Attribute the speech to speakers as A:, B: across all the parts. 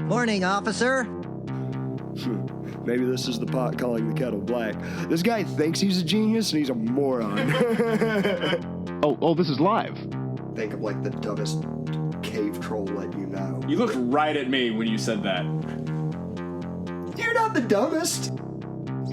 A: Morning, officer.
B: Maybe this is the pot calling the kettle black. This guy thinks he's a genius and he's a moron.
C: Oh, this is live.
B: Think of like the dumbest cave troll let you know.
D: You looked right at me when you said that.
B: You're not the dumbest.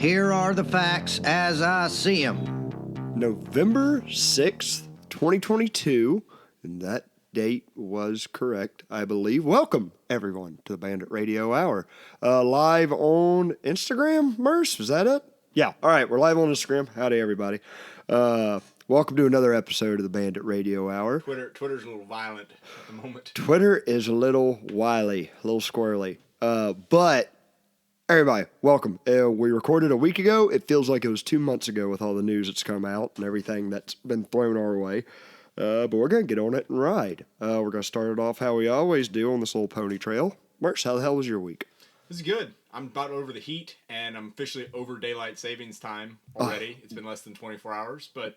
A: Here are the facts as I see them.
B: November 6th, 2022, and that date was correct, I believe. Welcome, everyone, to the Bandit Radio Hour. Live on Instagram, Merce, was that it? Yeah, all right, we're live on Instagram. Howdy, everybody. Welcome to another episode of the Bandit Radio Hour.
D: Twitter's a little violent at the moment.
B: Twitter is a little wily, a little squirrely. But, everybody, welcome. We recorded a week ago. It feels like it was 2 months ago with all the news that's come out and everything that's been thrown our way. But we're going to get on it and ride. We're going to start it off how we always do on this little pony trail. Merce, how the hell was your week?
D: This is good. I'm about over the heat, and I'm officially over daylight savings time already. It's been less than 24 hours, but...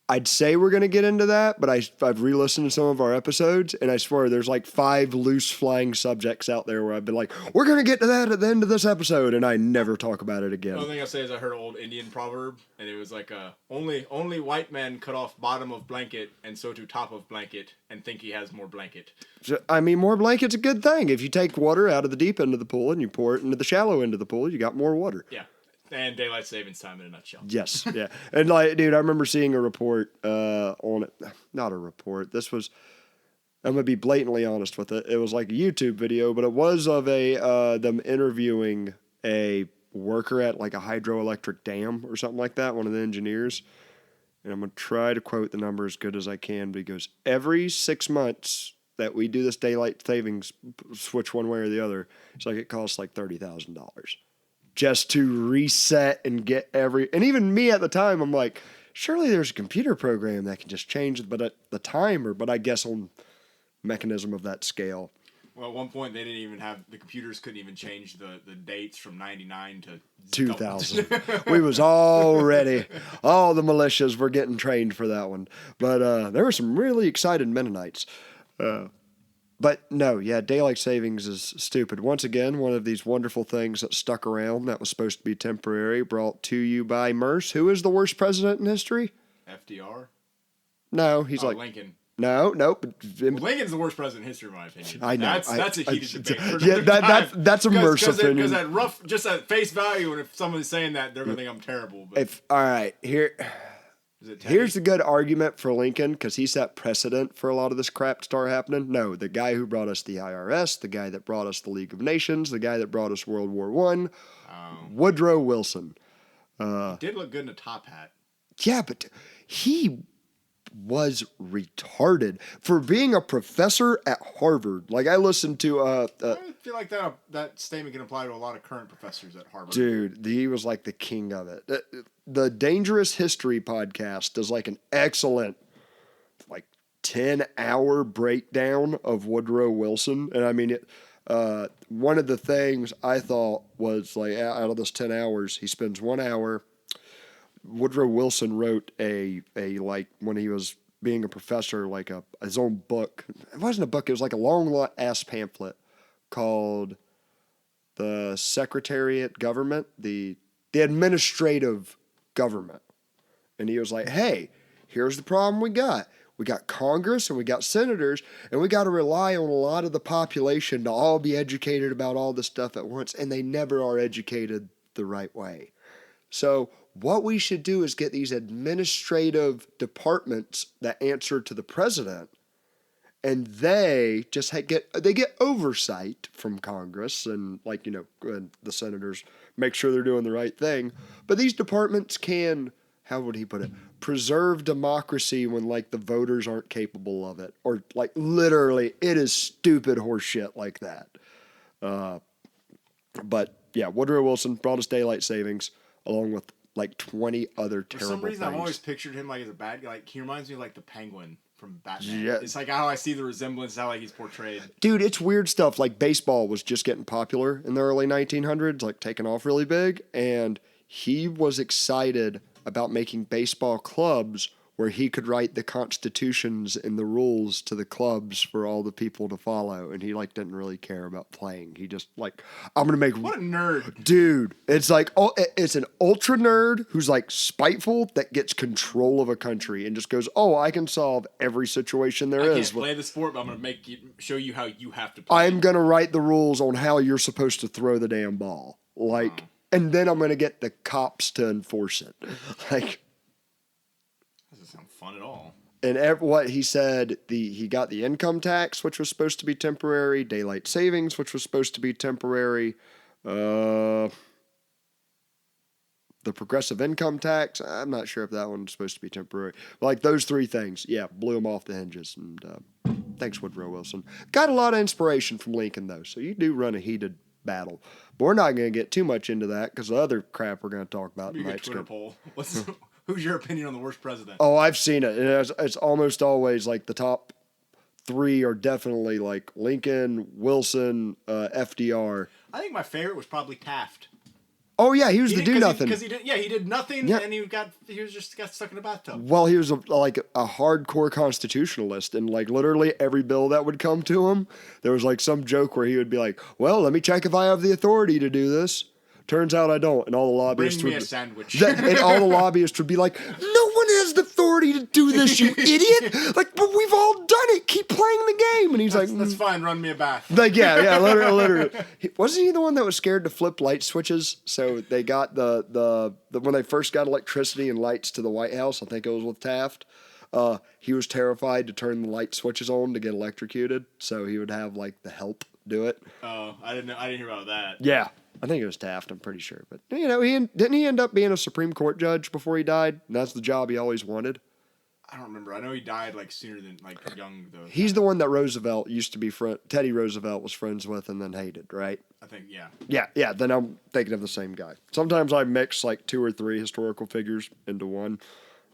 B: I'd say we're going to get into that, but I've re-listened to some of our episodes, and I swear there's like 5 loose flying subjects out there where I've been like, we're going to get to that at the end of this episode, and I never talk about it again.
D: The only thing I'll say is I heard an old Indian proverb, and it was like, only white men cut off bottom of blanket, and so to top of blanket, and think he has more blanket.
B: So, I mean, more blanket's a good thing. If you take water out of the deep end of the pool and you pour it into the shallow end of the pool, you got more water.
D: Yeah. And daylight savings time in a nutshell.
B: Yes, yeah. And like, dude, I remember seeing a report on it. Not a report. This was, I'm going to be blatantly honest with it. It was like a YouTube video, but it was of them interviewing a worker at like a hydroelectric dam or something like that, one of the engineers. And I'm going to try to quote the number as good as I can, but he goes, every 6 months that we do this daylight savings switch one way or the other, it's like it costs like $30,000. Just to reset and get and even me at the time, I'm like, surely there's a computer program that can just change the timer, but I guess on mechanism of that scale.
D: Well, at one point they didn't even have, the computers couldn't even change the dates from 99 to
B: 2000. We was already, all the militias were getting trained for that one. But there were some really excited Mennonites. But no, yeah, daylight savings is stupid. Once again, one of these wonderful things that stuck around that was supposed to be temporary, brought to you by Merce. Who is the worst president in history?
D: FDR?
B: No, he's like...
D: Lincoln.
B: No.
D: Well, Lincoln's the worst president in history, in my opinion.
B: I know.
D: That's a heated debate.
B: Yeah, that's a Merce opinion.
D: Because at just at face value, and if somebody's saying that, they're going to think I'm terrible. But
B: all right, here's the good argument for Lincoln, because he set precedent for a lot of this crap to start happening. No, the guy who brought us the IRS, the guy that brought us the League of Nations, the guy that brought us World War I, Woodrow Wilson.
D: He did look good in a top hat.
B: Yeah, but he was retarded for being a professor at Harvard. Like, I listened to...
D: I feel like that statement can apply to a lot of current professors at Harvard.
B: Dude, he was like the king of it. The Dangerous History podcast does like an excellent, like 10-hour breakdown of Woodrow Wilson. And I mean, one of the things I thought was like, out of this 10 hours, he spends 1 hour. Woodrow Wilson wrote a like, when he was being a professor, like his own book. It wasn't a book. It was like a long ass pamphlet called The Secretariat Government, the Administrative Government. And he was like, hey, here's the problem we got. We got Congress and we got senators, and we got to rely on a lot of the population to all be educated about all this stuff at once, and they never are educated the right way. So what we should do is get these administrative departments that answer to the president, and they just get oversight from Congress and, like, and the senators make sure they're doing the right thing. But these departments can, how would he put it, preserve democracy when, like, the voters aren't capable of it. Or, like, literally, it is stupid horse shit like that. But, yeah, Woodrow Wilson brought us daylight savings along with, like, 20 other terrible things. For some reason,
D: I've always pictured him, like, as a bad guy. Like, he reminds me of, like, the Penguin from Batman.
B: Yeah.
D: It's like how I see the resemblance, how like he's portrayed.
B: Dude, it's weird stuff. Like, baseball was just getting popular in the early 1900s, like taking off really big. And he was excited about making baseball clubs where he could write the constitutions and the rules to the clubs for all the people to follow, and he like didn't really care about playing. He just like, I'm gonna make
D: What a nerd.
B: dude. It's like, oh, it's an ultra nerd who's like spiteful that gets control of a country and just goes, oh, I can solve every situation there
D: I
B: is.
D: can't play the sport, but I'm gonna show you how you have to play.
B: I'm gonna write the rules on how you're supposed to throw the damn ball, like, and then I'm gonna get the cops to enforce it, like.
D: Doesn't sound fun at all.
B: And what he said, he got the income tax, which was supposed to be temporary, daylight savings, which was supposed to be temporary, the progressive income tax. I'm not sure if that one's supposed to be temporary. Like those three things, yeah, blew him off the hinges. And thanks, Woodrow Wilson. Got a lot of inspiration from Lincoln, though, so you do run a heated battle. But we're not going to get too much into that because the other crap we're going to talk about
D: You
B: tonight.
D: get Twitter poll. Who's your opinion on the worst president?
B: Oh, I've seen it. It's almost always like the top three are definitely like Lincoln, Wilson, FDR.
D: I think my favorite was probably Taft.
B: Oh yeah, he was the do nothing.
D: Because he did nothing,
B: Yeah.
D: and he just got stuck in a bathtub.
B: Well, he was like a hardcore constitutionalist, and like literally every bill that would come to him, there was like some joke where he would be like, "Well, let me check if I have the authority to do this." Turns out I don't, and all the lobbyists
D: Bring me
B: would
D: a sandwich.
B: and all the lobbyists would be like, "No one has the authority to do this, you idiot! Like, but we've all done it. Keep playing the game." And he's
D: That's
B: like,
D: fine. Run me a bath.
B: Like, yeah, literally. Wasn't he the one that was scared to flip light switches? So they got the when they first got electricity and lights to the White House, I think it was with Taft. He was terrified to turn the light switches on to get electrocuted, so he would have like the help do it.
D: Oh, I didn't hear about that.
B: Yeah, I think it was Taft. I'm pretty sure, but you know, didn't he end up being a Supreme Court judge before he died? And that's the job he always wanted.
D: I don't remember. I know he died like sooner than like young though.
B: He's the one that Roosevelt used to be Teddy Roosevelt was friends with and then hated, right?
D: I think yeah.
B: Yeah. Then I'm thinking of the same guy. Sometimes I mix like 2 or 3 historical figures into one.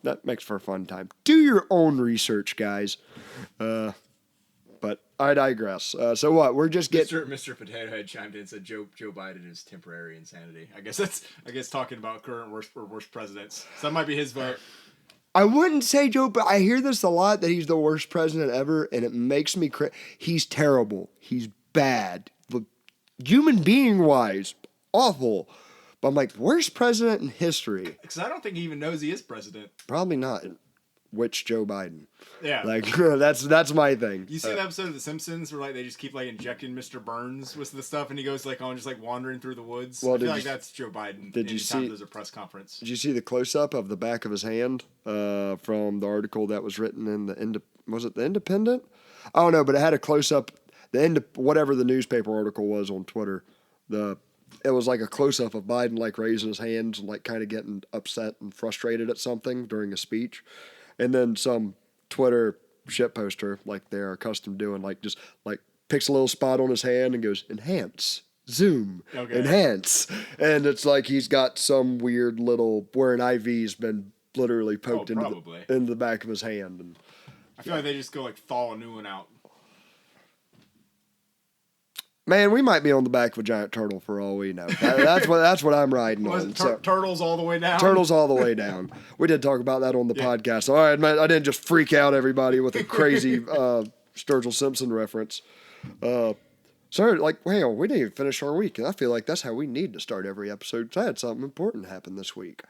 B: That makes for a fun time. Do your own research, guys. But I digress. So what? We're just getting.
D: Mr. Potato Head chimed in and said Joe Biden is temporary insanity. I guess talking about current worst presidents. So that might be his vote.
B: I wouldn't say Joe, but I hear this a lot that he's the worst president ever, and it makes me he's terrible. He's bad. Human being wise, awful. But I'm like, worst president in history.
D: Because I don't think he even knows he is president.
B: Probably not. Which Joe Biden?
D: Yeah.
B: Like that's my thing.
D: You see the episode of The Simpsons where like they just keep like injecting Mr. Burns with the stuff, and he goes like on just like wandering through the woods.
B: Well,
D: I feel like that's Joe Biden.
B: Did you see?
D: There's a press conference.
B: Did you see the close up of the back of his hand from the article that was written in was it the Independent? I don't know, but it had a close up. Whatever the newspaper article was on Twitter, it was like a close up of Biden like raising his hands and like kind of getting upset and frustrated at something during a speech. And then some Twitter shitposter, like they're accustomed doing, like just like picks a little spot on his hand and goes, enhance, zoom, enhance. And it's like he's got some weird little, where an IV's been literally poked into the back of his hand. And
D: I feel like they just go like thaw a new one out.
B: Man, we might be on the back of a giant turtle for all we know. That's what I'm riding on.
D: Turtles all the way down.
B: Turtles all the way down. We did talk about that on the podcast. All right, man, I didn't just freak out everybody with a crazy Sturgill Simpson reference. So, like, well, we didn't even finish our week, and I feel like that's how we need to start every episode. So I had something important happen this week.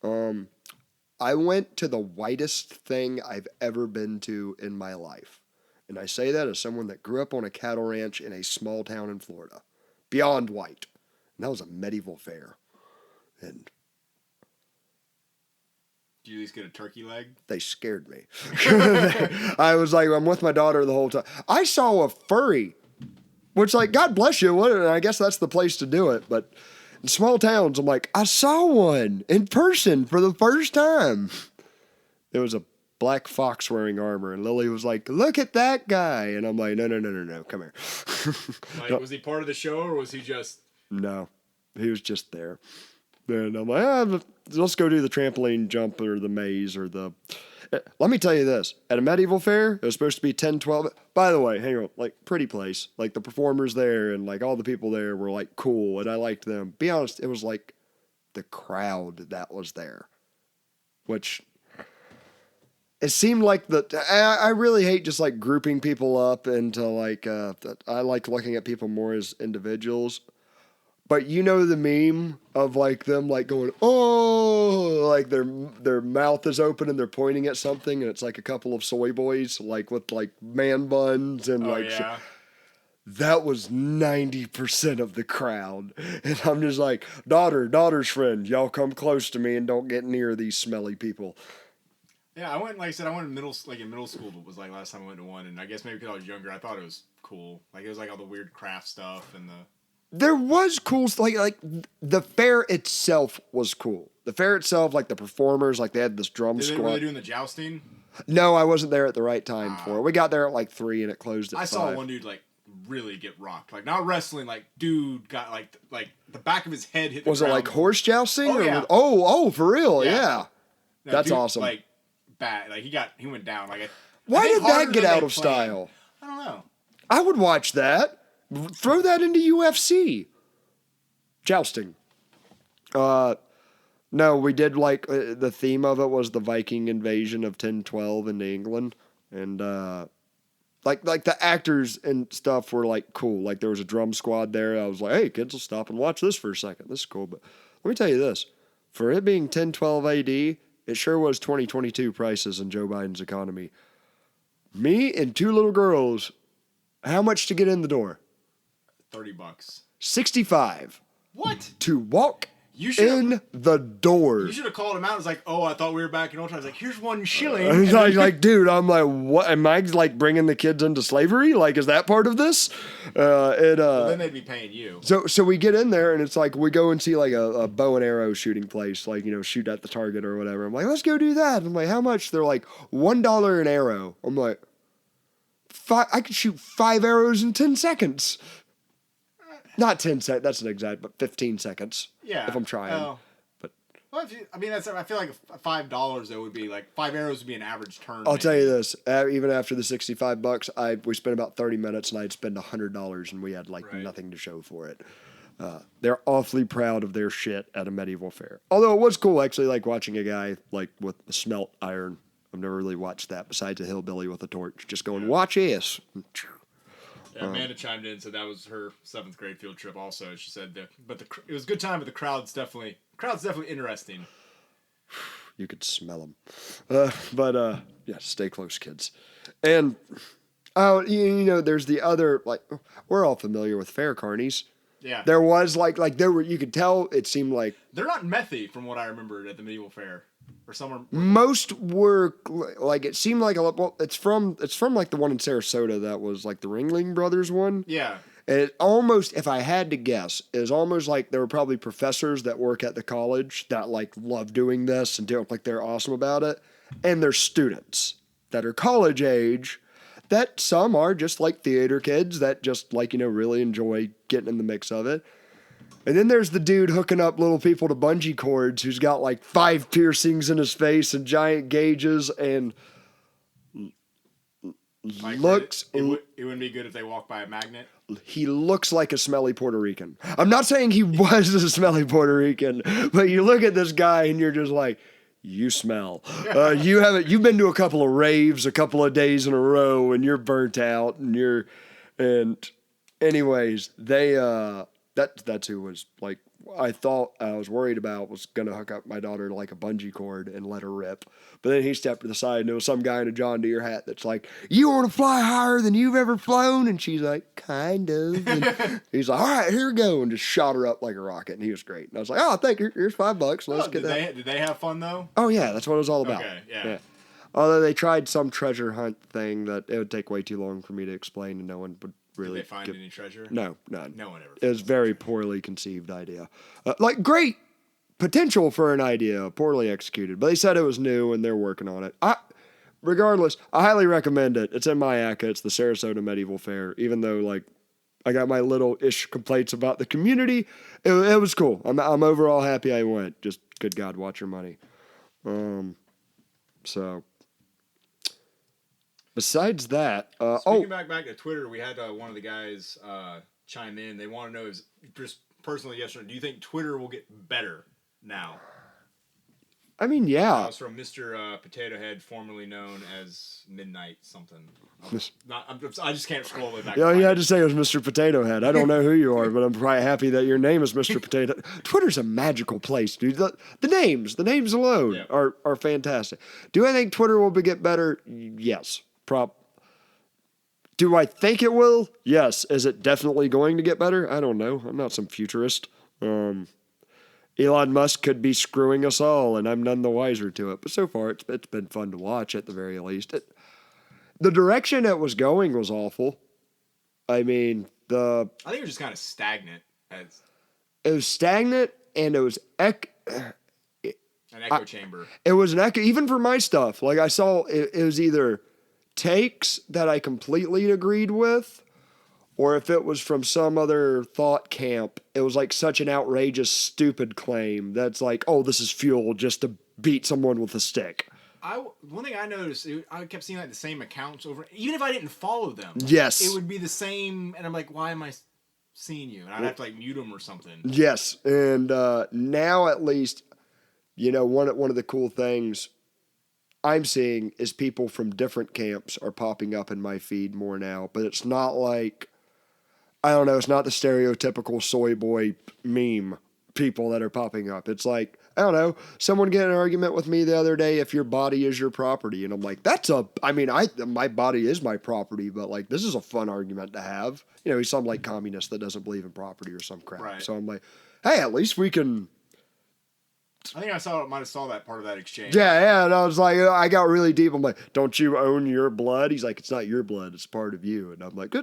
B: I went to the whitest thing I've ever been to in my life. And I say that as someone that grew up on a cattle ranch in a small town in Florida. Beyond white. And that was a medieval fair. And
D: did you at least get a turkey leg?
B: They scared me. I was like, I'm with my daughter the whole time. I saw a furry, which like, God bless you. And I guess that's the place to do it. But in small towns, I'm like, I saw one in person for the first time. It was a black fox wearing armor, and Lily was like, look at that guy. And I'm like, no, come here.
D: Like, was he part of the show, or was he just...
B: No, he was just there. And I'm like, let's go do the trampoline jump or the maze or the... Let me tell you this. At a medieval fair, it was supposed to be 10, 12... By the way, hang on, like, pretty place. Like, the performers there and, like, all the people there were, like, cool, and I liked them. Be honest, it was, like, the crowd that was there. Which... it seemed like I really hate just like grouping people up into like I like looking at people more as individuals. But you know the meme of like them like going, oh, like their mouth is open and they're pointing at something and it's like a couple of soy boys like with like man buns and
D: Oh
B: like
D: yeah.
B: that was 90% of the crowd. And I'm just like, daughter's friend, y'all come close to me and don't get near these smelly people.
D: Yeah, I went. Like I said, I went in middle school. But was like last time I went to one, and I guess maybe because I was younger, I thought it was cool. Like it was like all the weird craft stuff and the.
B: There was cool, like the fair itself was cool. The fair itself, like the performers, like they had this drum
D: Were
B: squad.
D: they doing the jousting?
B: No, I wasn't there at the right time for it. We got there at like 3 and it closed at 5.
D: I saw one dude like really get rocked, like not wrestling, like dude got like the back of his head hit.
B: Was it like horse jousting?
D: Oh, yeah.
B: Oh, for real?
D: Yeah.
B: Yeah.
D: No,
B: That's
D: dude,
B: awesome.
D: Like bad, like he went down. Like
B: Why did
D: harder
B: that get
D: than
B: out
D: they
B: of
D: planned.
B: style?
D: I don't know.
B: I would watch that. Throw that into UFC. Jousting. No, we did like the theme of it was the Viking invasion of 1012 into England, and like the actors and stuff were like cool. Like there was a drum squad there. I was like, hey, kids, will stop and watch this for a second. This is cool. But let me tell you this: for it being 1012 AD, it sure was 2022 prices in Joe Biden's economy. Me and 2 little girls, how much to get in the door?
D: $30.
B: 65.
D: What?
B: To walk
D: You should
B: in the door.
D: You should have called him out. It's like, oh, I thought we were back in old times. I was like, here's 1 shilling.
B: I was like, dude, I'm like, what? Am I like bringing the kids into slavery? Like, is that part of this?
D: Well, then they'd be paying you.
B: So we get in there and it's like we go and see like a bow and arrow shooting place, like shoot at the target or whatever. I'm like, let's go do that. I'm like, how much? They're like $1 an arrow. I'm like, I could shoot 5 arrows in 10 seconds. Not 10 seconds. That's an exact, but 15 seconds.
D: Yeah.
B: If I'm trying.
D: Well,
B: But
D: I feel like $5 though would be like 5 arrows would be an average turn.
B: I'll tell you this: even after the $65, we spent about 30 minutes, and I'd spend $100, and we had like nothing to show for it. They're awfully proud of their shit at a medieval fair. Although it was cool, actually, like watching a guy like with a smelt iron. I've never really watched that besides a hillbilly with a torch, just going, "Watch this."
D: Yeah, Amanda chimed in and said that was her 7th grade field trip. Also, she said that, it was a good time, but the crowd's definitely interesting.
B: You could smell them, yeah, stay close, kids. And there's the other like we're all familiar with fair carnies.
D: Yeah,
B: There was you could tell it seemed like
D: they're not methy from what I remembered at the medieval fair or somewhere.
B: most were like it seemed like a lot. Well, it's from like the one in Sarasota that was like the Ringling Brothers one.
D: Yeah.
B: And it almost, if I had to guess, is almost like there were probably professors that work at the college that like love doing this and do like they're awesome about it, and there's students that are college age. That some are just like theater kids that just like really enjoy getting in the mix of it. And then there's the dude hooking up little people to bungee cords who's got like 5 piercings in his face and giant gauges and looks.
D: It wouldn't be good if they walked by a magnet.
B: He looks like a smelly Puerto Rican. I'm not saying he was a smelly Puerto Rican, but you look at this guy and you're just like, you smell. You've been to a couple of raves, a couple of days in a row, and you're burnt out, and anyways, that's who was like I thought I was worried about was gonna hook up my daughter to like a bungee cord and let her rip. But then he stepped to the side and there was some guy in a John Deere hat that's like, you want to fly higher than you've ever flown? And she's like, kind of. And he's like, all right, here we go, and just shot her up like a rocket. And he was great. And I was like, oh, thank you. Here's $5. Let's get that.
D: Did they have fun though?
B: Oh yeah, that's what it was all about.
D: Okay, yeah.
B: Although they tried some treasure hunt thing that it would take way too long for me to explain, and no one would really.
D: Did they find any treasure?
B: No, none.
D: No one ever.
B: It was a very poorly conceived idea. Like great potential for an idea, poorly executed. But they said it was new and they're working on it. Regardless, I highly recommend it. It's in Mayaca. It's the Sarasota Medieval Fair. Even though like I got my little ish complaints about the community, it was cool. I'm overall happy I went. Just good God, watch your money. So. Besides that,
D: Speaking back to Twitter, we had one of the guys chime in. They want to know, just personally, yes or no, do you think Twitter will get better now?
B: I mean,
D: That
B: yeah.
D: was from Mr. Potato Head, formerly known as Midnight something. I just can't scroll way back.
B: Yeah,
D: to
B: you
D: find
B: had
D: it.
B: to say it was Mr. Potato Head. I don't know who you are, but I'm quite happy that your name is Mr. Potato. Twitter's a magical place, dude. The names alone
D: Yeah.
B: are fantastic. Do I think Twitter will get better? Yes. Do I think it will? Yes. Is it definitely going to get better? I don't know. I'm not some futurist. Elon Musk could be screwing us all, and I'm none the wiser to it. But so far, it's been fun to watch at the very least. The direction it was going was awful. I mean,
D: I think it was just kind of stagnant as
B: it was stagnant, and it was
D: an echo chamber.
B: it was an echo even for my stuff. Like I saw, it was either takes that I completely agreed with, or if it was from some other thought camp, it was like such an outrageous, stupid claim that's like, oh, this is fuel just to beat someone with a stick.
D: One thing I noticed, I kept seeing like the same accounts over. Even if I didn't follow them,
B: Yes.
D: it would be the same. And I'm like, why am I seeing you? And I'd have to like mute them or something.
B: Yes, and now at least, one of the cool things I'm seeing is people from different camps are popping up in my feed more now. But it's not like, I don't know, it's not the stereotypical soy boy meme people that are popping up. It's like, I don't know, someone get in an argument with me the other day if your body is your property. And I'm like, my body is my property, but like, this is a fun argument to have. He's some like communist that doesn't believe in property or some crap.
D: Right.
B: So I'm like, hey, at least we can.
D: I think might have saw that part of that exchange.
B: Yeah. And I was like, I got really deep. I'm like, don't you own your blood? He's like, it's not your blood. It's part of you. And I'm like,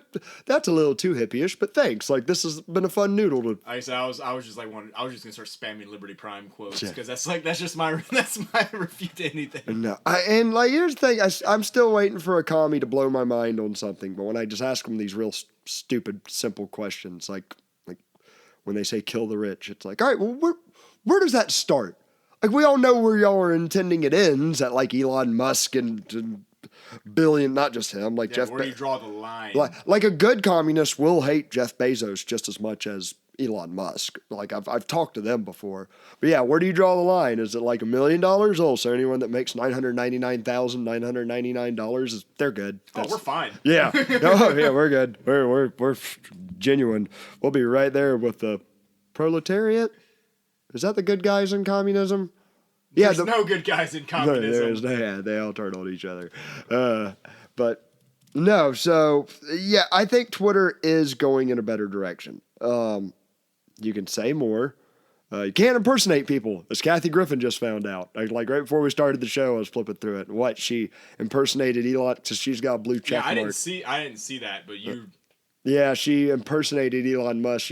B: that's a little too hippie-ish, but thanks. Like, this has been a fun noodle to.
D: I said I was just like I was just gonna start spamming Liberty Prime quotes because that's just my refute to anything.
B: No, and like here's the thing, I'm still waiting for a commie to blow my mind on something. But when I just ask them these real stupid, simple questions, like when they say kill the rich, it's like, all right, well, where does that start? Like we all know where y'all are intending it ends at, like Elon Musk and billion, not just him, like Jeff.
D: Where do you draw the line?
B: Like a good communist will hate Jeff Bezos just as much as Elon Musk. Like I've talked to them before. But yeah, where do you draw the line? Is it like $1 million? Oh, so anyone that makes $999,999 they're good.
D: We're fine.
B: Yeah. Oh yeah, we're good. We're genuine. We'll be right there with the proletariat. Is that the good guys in communism?
D: There's no good guys in communism.
B: They all turn on each other. But no, so yeah, I think Twitter is going in a better direction. You can say more. You can't impersonate people, as Kathy Griffin just found out. Like right before we started the show, I was flipping through it. And what, she impersonated Elon because she's got a blue check mark.
D: I didn't see that, but you.
B: Yeah, she impersonated Elon Musk.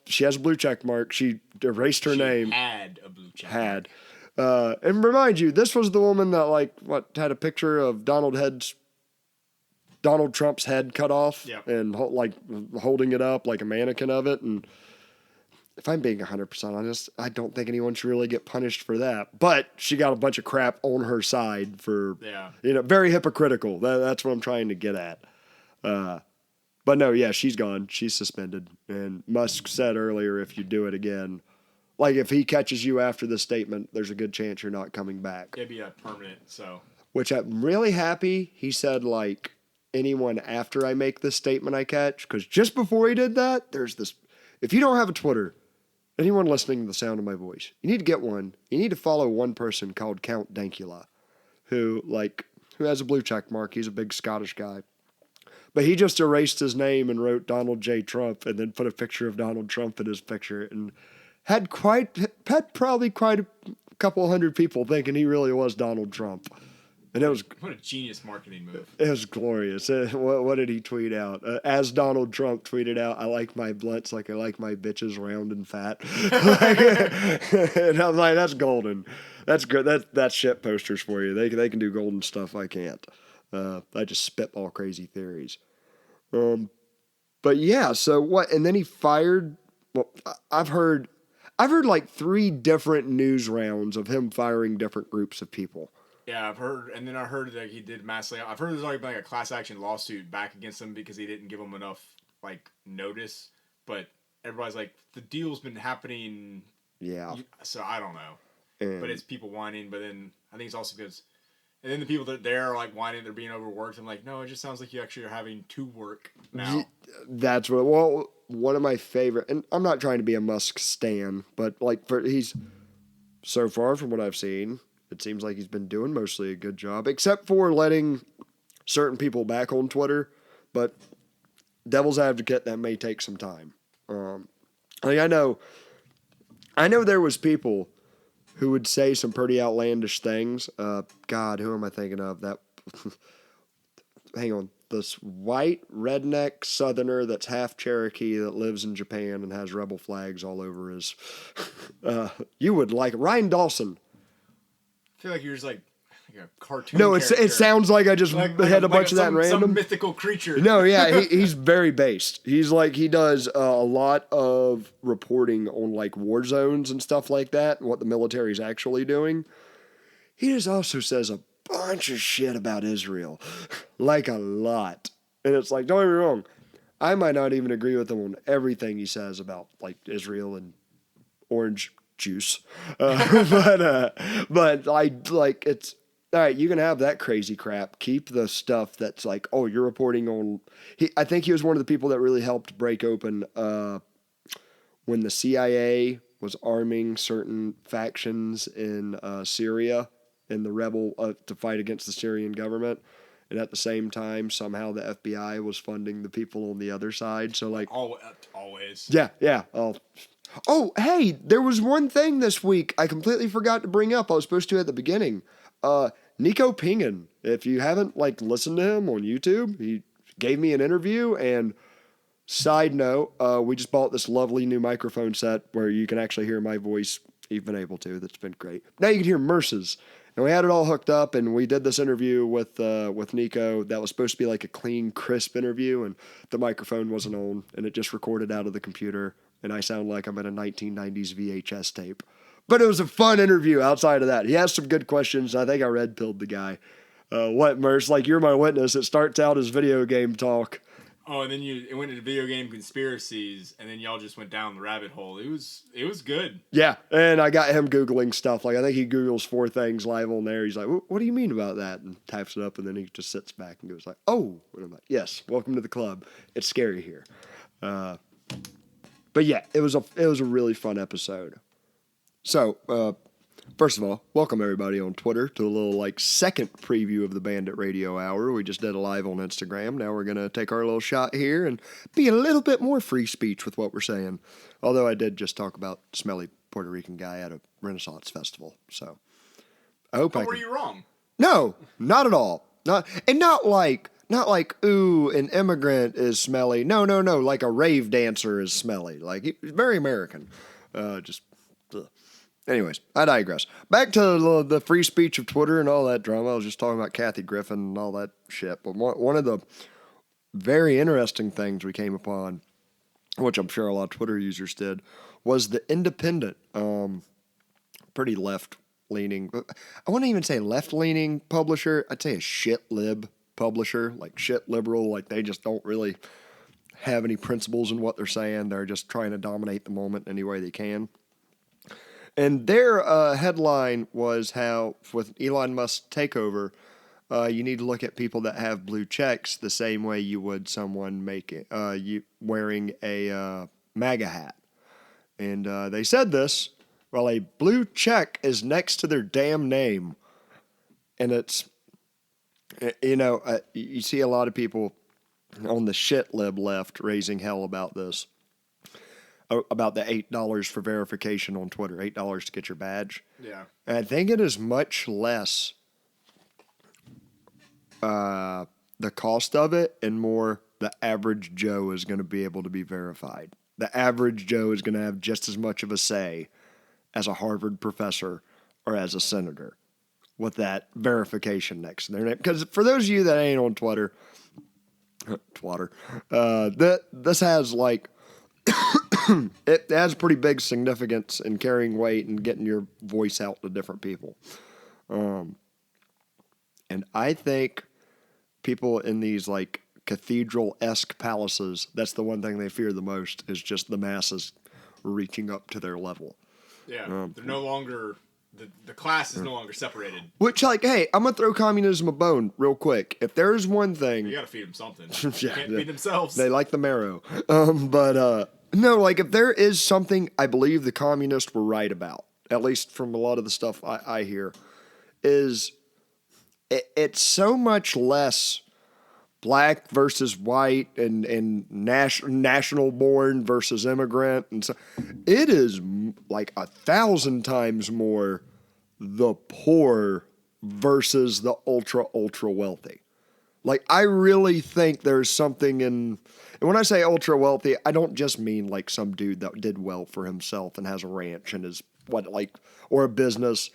B: She has a blue check mark. She erased her name.
D: Had a blue check mark.
B: And remind you, this was the woman that had a picture of Donald Trump's head cut off, and holding it up like a mannequin of it. And if I'm being 100% honest, I don't think anyone should really get punished for that. But she got a bunch of crap on her side for, very hypocritical. That's what I'm trying to get at. But no, yeah, she's gone. She's suspended. And Musk said earlier, if you do it again, like if he catches you after the statement, there's a good chance you're not coming back.
D: It'd be a permanent, so.
B: Which I'm really happy. He said, anyone after I make this statement I catch. Because just before he did that, there's this. If you don't have a Twitter, anyone listening to the sound of my voice, you need to get one. You need to follow one person called Count Dankula, who has a blue check mark. He's a big Scottish guy. But he just erased his name and wrote Donald J. Trump and then put a picture of Donald Trump in his picture and had probably quite a couple hundred people thinking he really was Donald Trump. And it was...
D: What a genius marketing move.
B: It was glorious. What did he tweet out? As Donald Trump tweeted out, I like my blunts like I like my bitches round and fat. And I was like, that's golden. That's good. That's shit posters for you. They can do golden stuff. I can't. I just spitball crazy theories. But yeah, so what? And then he fired. Well, I've heard like 3 different news rounds of him firing different groups of people.
D: Yeah, I've heard, and then I heard that he did mass layoff. I've heard there's already been a class action lawsuit back against him because he didn't give him enough notice. But everybody's like, the deal's been happening.
B: Yeah.
D: So I don't know. but it's people whining. But then I think it's also because, and then the people that are there are like whining they're being overworked. I'm like, no, it just sounds like you actually are having to work now.
B: That's what. Well, one of my favorite, and I'm not trying to be a Musk stan, but like he's so far from what I've seen, it seems like he's been doing mostly a good job, except for letting certain people back on Twitter. But devil's advocate, that may take some time. Like I know there was people who would say some pretty outlandish things. God, who am I thinking of? That hang on, this white redneck Southerner that's half Cherokee that lives in Japan and has rebel flags all over his. You would like Ryan Dawson.
D: I feel like you're just like a cartoon.
B: No,
D: character.
B: it sounds like I just had a bunch of that random.
D: Some mythical creature.
B: No, yeah, he's very based. He's like he does a lot of reporting on like war zones and stuff like that, and what the military's actually doing. He just also says a bunch of shit about Israel, like a lot. And it's like, don't get me wrong, I might not even agree with him on everything he says about like Israel and orange juice, but like it's. All right, you can have that crazy crap. Keep the stuff that's like, oh, you're reporting on. I think he was one of the people that really helped break open when the CIA was arming certain factions in Syria and the rebel to fight against the Syrian government, and at the same time, somehow the FBI was funding the people on the other side. So like,
D: always.
B: Yeah. Oh, hey, there was one thing this week I completely forgot to bring up. I was supposed to at the beginning. Nico Pingen, if you haven't like listened to him on YouTube, he gave me an interview. And side note, we just bought this lovely new microphone set where you can actually hear my voice. You've been able to. That's been great. Now you can hear Merce's. And we had it all hooked up, and we did this interview with Nico that was supposed to be like a clean, crisp interview, and the microphone wasn't on, and it just recorded out of the computer, and I sound like I'm in a 1990s VHS tape. But it was a fun interview outside of that. He asked some good questions. I think I red-pilled the guy. What, Merce? Like, you're my witness. It starts out as video game talk.
D: Oh, and then it went into video game conspiracies, and then y'all just went down the rabbit hole. It was good.
B: Yeah, and I got him Googling stuff. Like, I think he Googles 4 things live on there. He's like, what do you mean about that? And types it up, and then he just sits back and goes like, oh. And I'm like, yes, welcome to the club. It's scary here. But yeah, it was a really fun episode. So, first of all, welcome everybody on Twitter to a little like second preview of the Bandit Radio Hour. We just did a live on Instagram. Now we're going to take our little shot here and be a little bit more free speech with what we're saying. Although I did just talk about smelly Puerto Rican guy at a Renaissance festival. So I hope
D: Were you wrong?
B: No, not at all. Not like ooh, an immigrant is smelly. No. Like a rave dancer is smelly. Like he's very American. Anyways, I digress. Back to the free speech of Twitter and all that drama. I was just talking about Kathy Griffin and all that shit. But one of the very interesting things we came upon, which I'm sure a lot of Twitter users did, was the Independent, pretty left-leaning. I wouldn't even say left-leaning publisher. I'd say a shit-lib publisher, like shit-liberal. Like they just don't really have any principles in what they're saying. They're just trying to dominate the moment any way they can. And their headline was how, with Elon Musk's takeover, you need to look at people that have blue checks the same way you would someone wearing a MAGA hat. And they said this, while a blue check is next to their damn name. And it's, you see a lot of people on the shit lib left raising hell about this. About the $8 for verification on Twitter, $8 to get your badge.
D: Yeah.
B: And I think it is much less the cost of it and more the average Joe is going to be able to be verified. The average Joe is going to have just as much of a say as a Harvard professor or as a senator with that verification next to their name. Because for those of you that ain't on Twitter, this has like... it has pretty big significance in carrying weight and getting your voice out to different people. And I think people in these like cathedral-esque palaces, that's the one thing they fear the most is just the masses reaching up to their level.
D: Yeah, they're no longer the class is no longer separated.
B: Which, like, hey, I'm gonna throw communism a bone real quick. If there's one thing,
D: You gotta feed them something.
B: Yeah,
D: Can't feed themselves.
B: they like the marrow. No, like if there is something I believe the communists were right about, at least from a lot of the stuff I hear, is it's so much less black versus white and national born versus immigrant, and so it is like 1,000 times more the poor versus the ultra wealthy. Like, I really think there's something in, and when I say ultra wealthy, I don't just mean like some dude that did well for himself and has a ranch and is or a business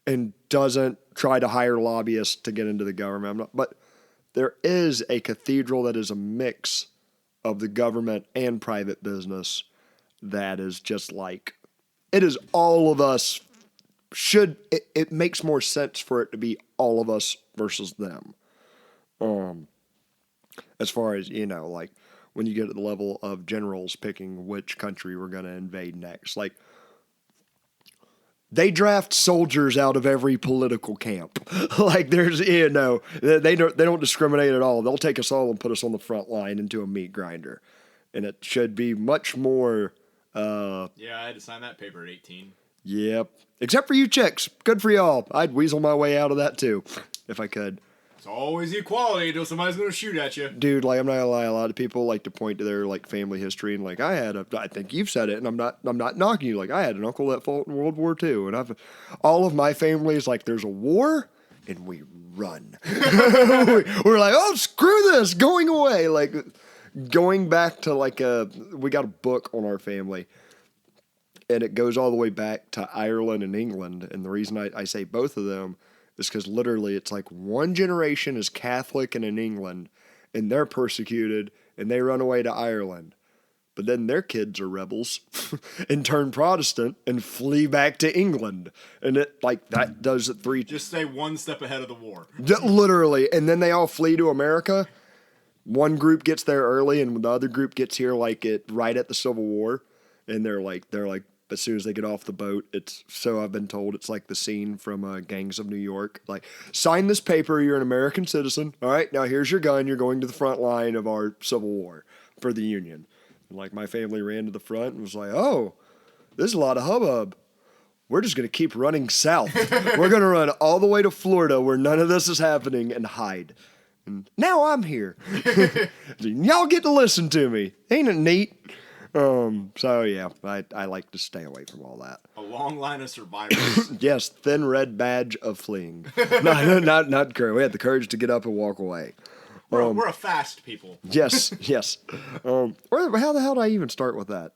B: and doesn't try to hire lobbyists to get into the government. But there is a cathedral that is a mix of the government and private business that is just like, it is all of us. It makes more sense for it to be all of us versus them. As far as, like when you get to the level of generals picking which country we're going to invade next, like they draft soldiers out of every political camp. Like there's, they don't discriminate at all. They'll take us all and put us on the front line into a meat grinder. And it should be much more,
D: yeah, I had to sign that paper at 18.
B: Yep. Except for you chicks. Good for y'all. I'd weasel my way out of that too, if I could.
D: It's always equality until somebody's going to shoot at you.
B: Dude, like, I'm not gonna lie, a lot of people like to point to their like family history and like I think you've said it, and I'm not knocking you. Like, I had an uncle that fought in World War II, and all of my family is like, there's a war and we run. We're like, oh, screw this, going away. Like, going back to like we got a book on our family, and it goes all the way back to Ireland and England. And the reason I say both of them is because literally it's like one generation is Catholic and in England, and they're persecuted, and they run away to Ireland. But then their kids are rebels and turn Protestant and flee back to England. And it like that does it three.
D: Just stay one step ahead of the war.
B: Literally. And then they all flee to America. One group gets there early, and the other group gets here right at the Civil War. And they're like, as soon as they get off the boat, I've been told, it's like the scene from Gangs of New York. Like, sign this paper, you're an American citizen. All right, now here's your gun. You're going to the front line of our Civil War for the Union. And like, my family ran to the front and was like, oh, there's a lot of hubbub. We're just going to keep running south. We're going to run all the way to Florida where none of this is happening and hide. And now I'm here. Y'all get to listen to me. Ain't it neat? So yeah, I like to stay away from all that.
D: A long line of survivors.
B: Yes, thin red badge of fleeing. not courage. We had the courage to get up and walk away.
D: We're a fast people.
B: Yes. How the hell did I even start with that?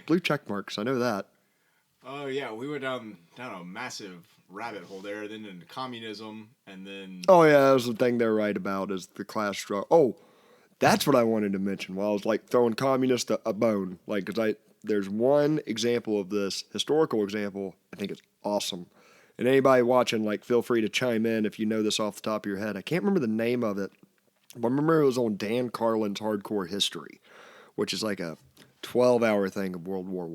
B: Blue check marks. I know that.
D: Oh yeah, we went down a massive rabbit hole there, then into communism, and then.
B: Oh yeah, that was the thing they're right about, is the class struggle. Oh. That's what I wanted to mention while I was like throwing communists a bone. Like, because there's one example of this, historical example, I think it's awesome. And anybody watching, like, feel free to chime in if you know this off the top of your head. I can't remember the name of it, but I remember it was on Dan Carlin's Hardcore History, which is like a 12-hour thing of World War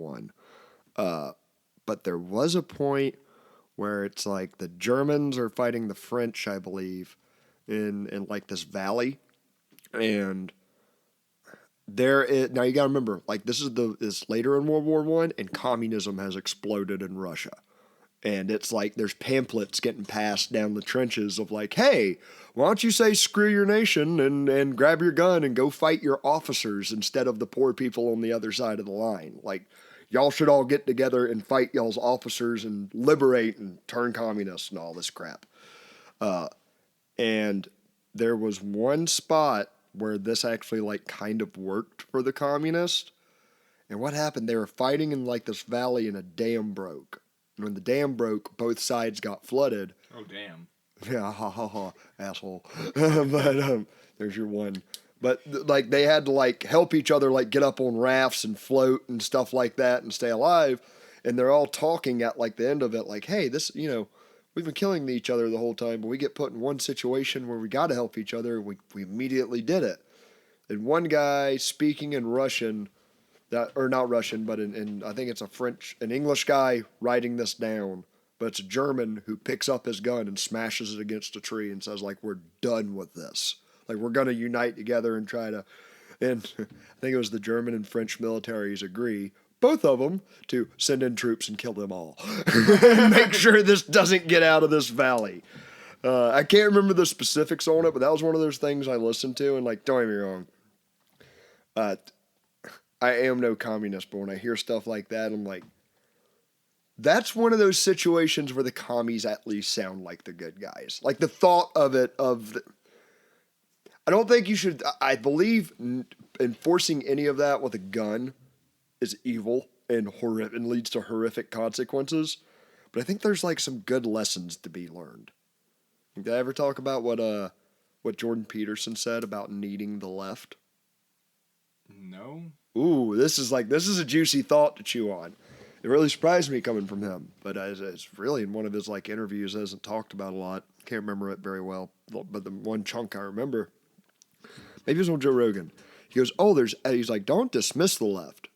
B: I. But there was a point where it's like the Germans are fighting the French, I believe, in like this valley. And now you gotta remember, like, this is later in World War I, and communism has exploded in Russia. And it's like there's pamphlets getting passed down the trenches of like, hey, why don't you say screw your nation and grab your gun and go fight your officers instead of the poor people on the other side of the line. Like, y'all should all get together and fight y'all's officers and liberate and turn communist and all this crap. And there was one spot where this actually like kind of worked for the communists. And what happened? They were fighting in like this valley and a dam broke. And when the dam broke, both sides got flooded.
D: Oh, damn.
B: Yeah, ha, asshole. But there's your one. But like they had to like help each other, like get up on rafts and float and stuff like that and stay alive. And they're all talking at like the end of it, like, hey, this, we've been killing each other the whole time, but we get put in one situation where we got to help each other. We immediately did it. And one guy speaking in Russian, or not Russian, but in I think it's an English guy writing this down. but it's a German who picks up his gun and smashes it against a tree and says, like, we're done with this. Like, we're going to unite together and try to, and I think it was the German and French militaries agree, both of them, to send in troops and kill them all. And make sure this doesn't get out of this valley. I can't remember the specifics on it, but that was one of those things I listened to, and like, don't get me wrong. I am no communist, but when I hear stuff like that, I'm like, that's one of those situations where the commies at least sound like the good guys. Like the thought of it, I don't think you should, I believe enforcing any of that with a gun is evil and horrific and leads to horrific consequences. But I think there's like some good lessons to be learned. Did I ever talk about what Jordan Peterson said about needing the left?
D: No.
B: Ooh, this is a juicy thought to chew on. It really surprised me coming from him, but it's really in one of his like interviews hasn't talked about a lot. Can't remember it very well, but the one chunk I remember, maybe it was on Joe Rogan. He goes, he's like, don't dismiss the left.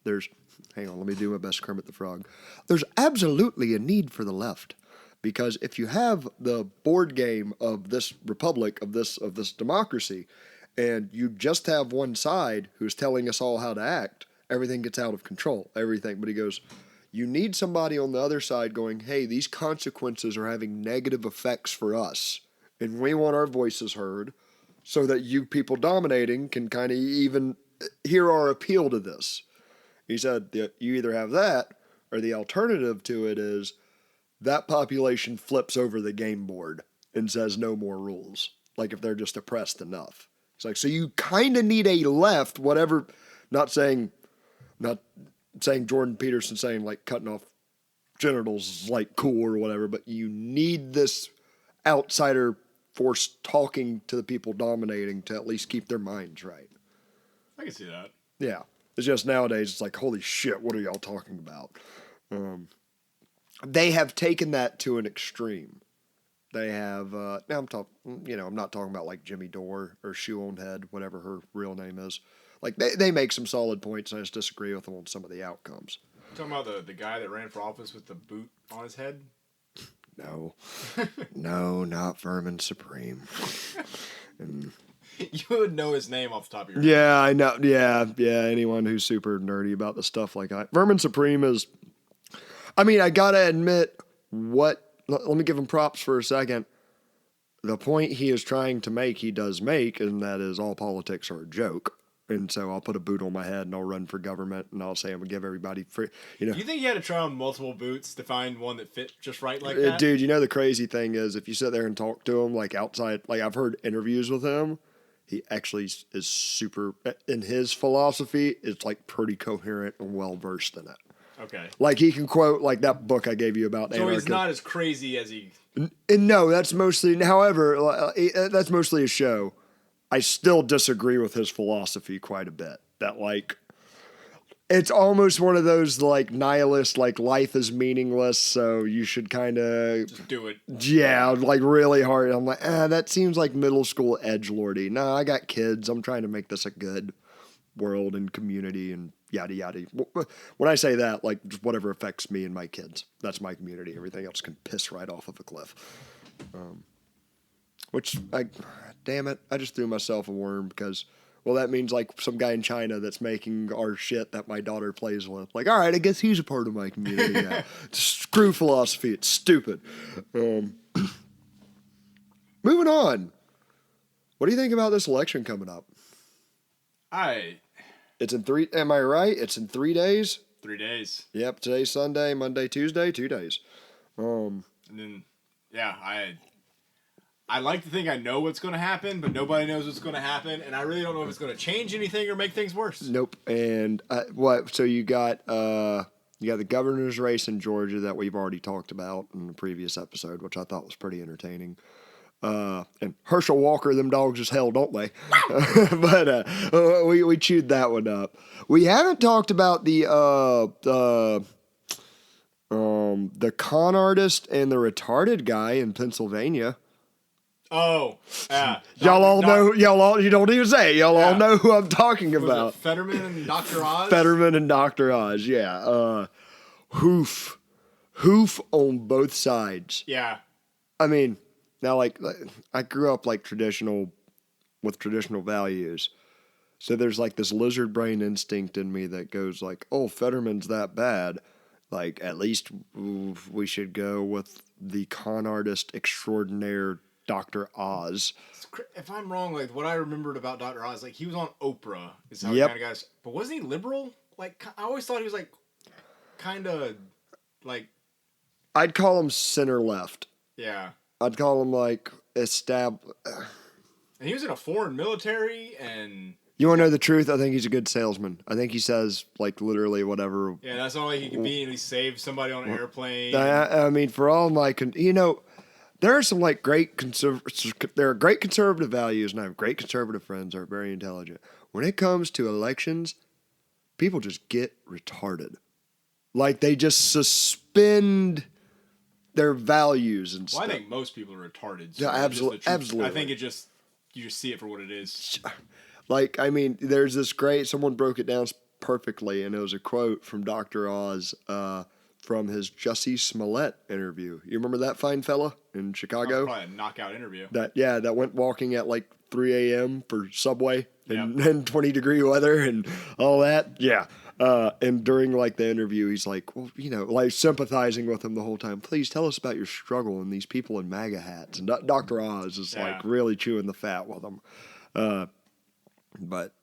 B: Hang on, let me do my best Kermit the Frog. There's absolutely a need for the left. Because if you have the board game of this republic, of this democracy, and you just have one side who's telling us all how to act, everything gets out of control. Everything. But he goes, you need somebody on the other side going, hey, these consequences are having negative effects for us, and we want our voices heard so that you people dominating can kind of even hear our appeal to this. He said that you either have that, or the alternative to it is that population flips over the game board and says no more rules, like if they're just oppressed enough. It's like, so you kind of need a left, whatever, not saying Jordan Peterson saying like cutting off genitals is like cool or whatever, but you need this outsider force talking to the people dominating to at least keep their minds right.
D: I can see that.
B: Yeah. It's just nowadays, it's like, holy shit, what are y'all talking about? They have taken that to an extreme. They have, now I'm not talking about like Jimmy Dore or Shoe on Head, whatever her real name is. Like they make some solid points, and I just disagree with them on some of the outcomes.
D: Talking about the guy that ran for office with the boot on his head?
B: No. No, not Vermin Supreme.
D: You would know his name off the top of your head.
B: Yeah, I know. Yeah. Anyone who's super nerdy about the stuff like that. Vermin Supreme is, I mean, I gotta admit, let me give him props for a second. The point he is trying to make, he does make, and that is all politics are a joke. And so I'll put a boot on my head and I'll run for government and I'll say I'm going to give everybody free,
D: You think you had to try on multiple boots to find one that fit just right like that?
B: Dude, the crazy thing is if you sit there and talk to him, like outside, like I've heard interviews with him, he actually is super, in his philosophy, it's like pretty coherent and well-versed in it.
D: Okay.
B: Like he can quote like that book I gave you about
D: So
B: anarchism.
D: he's not as crazy as he...
B: And no, that's mostly, however, that's mostly a show. I still disagree with his philosophy quite a bit. That like, it's almost one of those like nihilist, like life is meaningless, so you should kind of
D: just do it.
B: Yeah, like really hard. I'm like, that seems like middle school edgelordy. No, I got kids. I'm trying to make this a good world and community and yada yada. When I say that, like just whatever affects me and my kids, that's my community. Everything else can piss right off of a cliff. Damn it, I just threw myself a worm because, well, that means like some guy in China that's making our shit that my daughter plays with. Like, all right, I guess he's a part of my community now. Screw philosophy, it's stupid. Moving on. What do you think about this election coming up? It's in am I right? It's in 3 days?
D: 3 days.
B: Yep, today's Sunday, Monday, Tuesday, 2 days.
D: And then, yeah, I like to think I know what's going to happen, but nobody knows what's going to happen, and I really don't know if it's going to change anything or make things worse.
B: Nope. And what? So you got the governor's race in Georgia that we've already talked about in the previous episode, which I thought was pretty entertaining. And Herschel Walker, them dogs is hell, don't they? But we chewed that one up. We haven't talked about the con artist and the retarded guy in Pennsylvania.
D: Oh,
B: y'all all know. You don't even say it. Y'all all know who I'm talking about.
D: Was it Fetterman and Dr. Oz?
B: Fetterman and Dr. Oz. Yeah. Hoof. hoof on both sides.
D: Yeah.
B: I mean, now like I grew up like traditional values. So there's like this lizard brain instinct in me that goes like, oh, Fetterman's that bad. Like, at least we should go with the con artist extraordinaire, Dr. Oz.
D: If I'm wrong, like what I remembered about Dr. Oz, like he was on Oprah. Is how
B: Yep.
D: kind of guys. But wasn't he liberal? Like I always thought he was like kind of like.
B: I'd call him center left.
D: Yeah.
B: I'd call him like established.
D: And he was in a foreign military and.
B: You want to know the truth? I think he's a good salesman. I think he says like literally whatever.
D: Yeah, that's all he can be, and he saved somebody on an airplane.
B: I mean, for all my, there are some like there are great conservative values, and I have great conservative friends that are very intelligent. When it comes to elections, people just get retarded. Like they just suspend their values and stuff.
D: Well, I think most people are retarded. So
B: Yeah, absolutely.
D: I think you just see it for what it is.
B: Like, I mean, there's this someone broke it down perfectly, and it was a quote from Dr. Oz from his Jussie Smollett interview. You remember that fine fella in Chicago?
D: Probably a knockout interview.
B: That went walking at like 3 a.m. for Subway and 20-degree weather and all that. Yeah. And during like the interview, he's like, well, like sympathizing with him the whole time. Please tell us about your struggle and these people in MAGA hats. And Dr. Oz is like really chewing the fat with them. But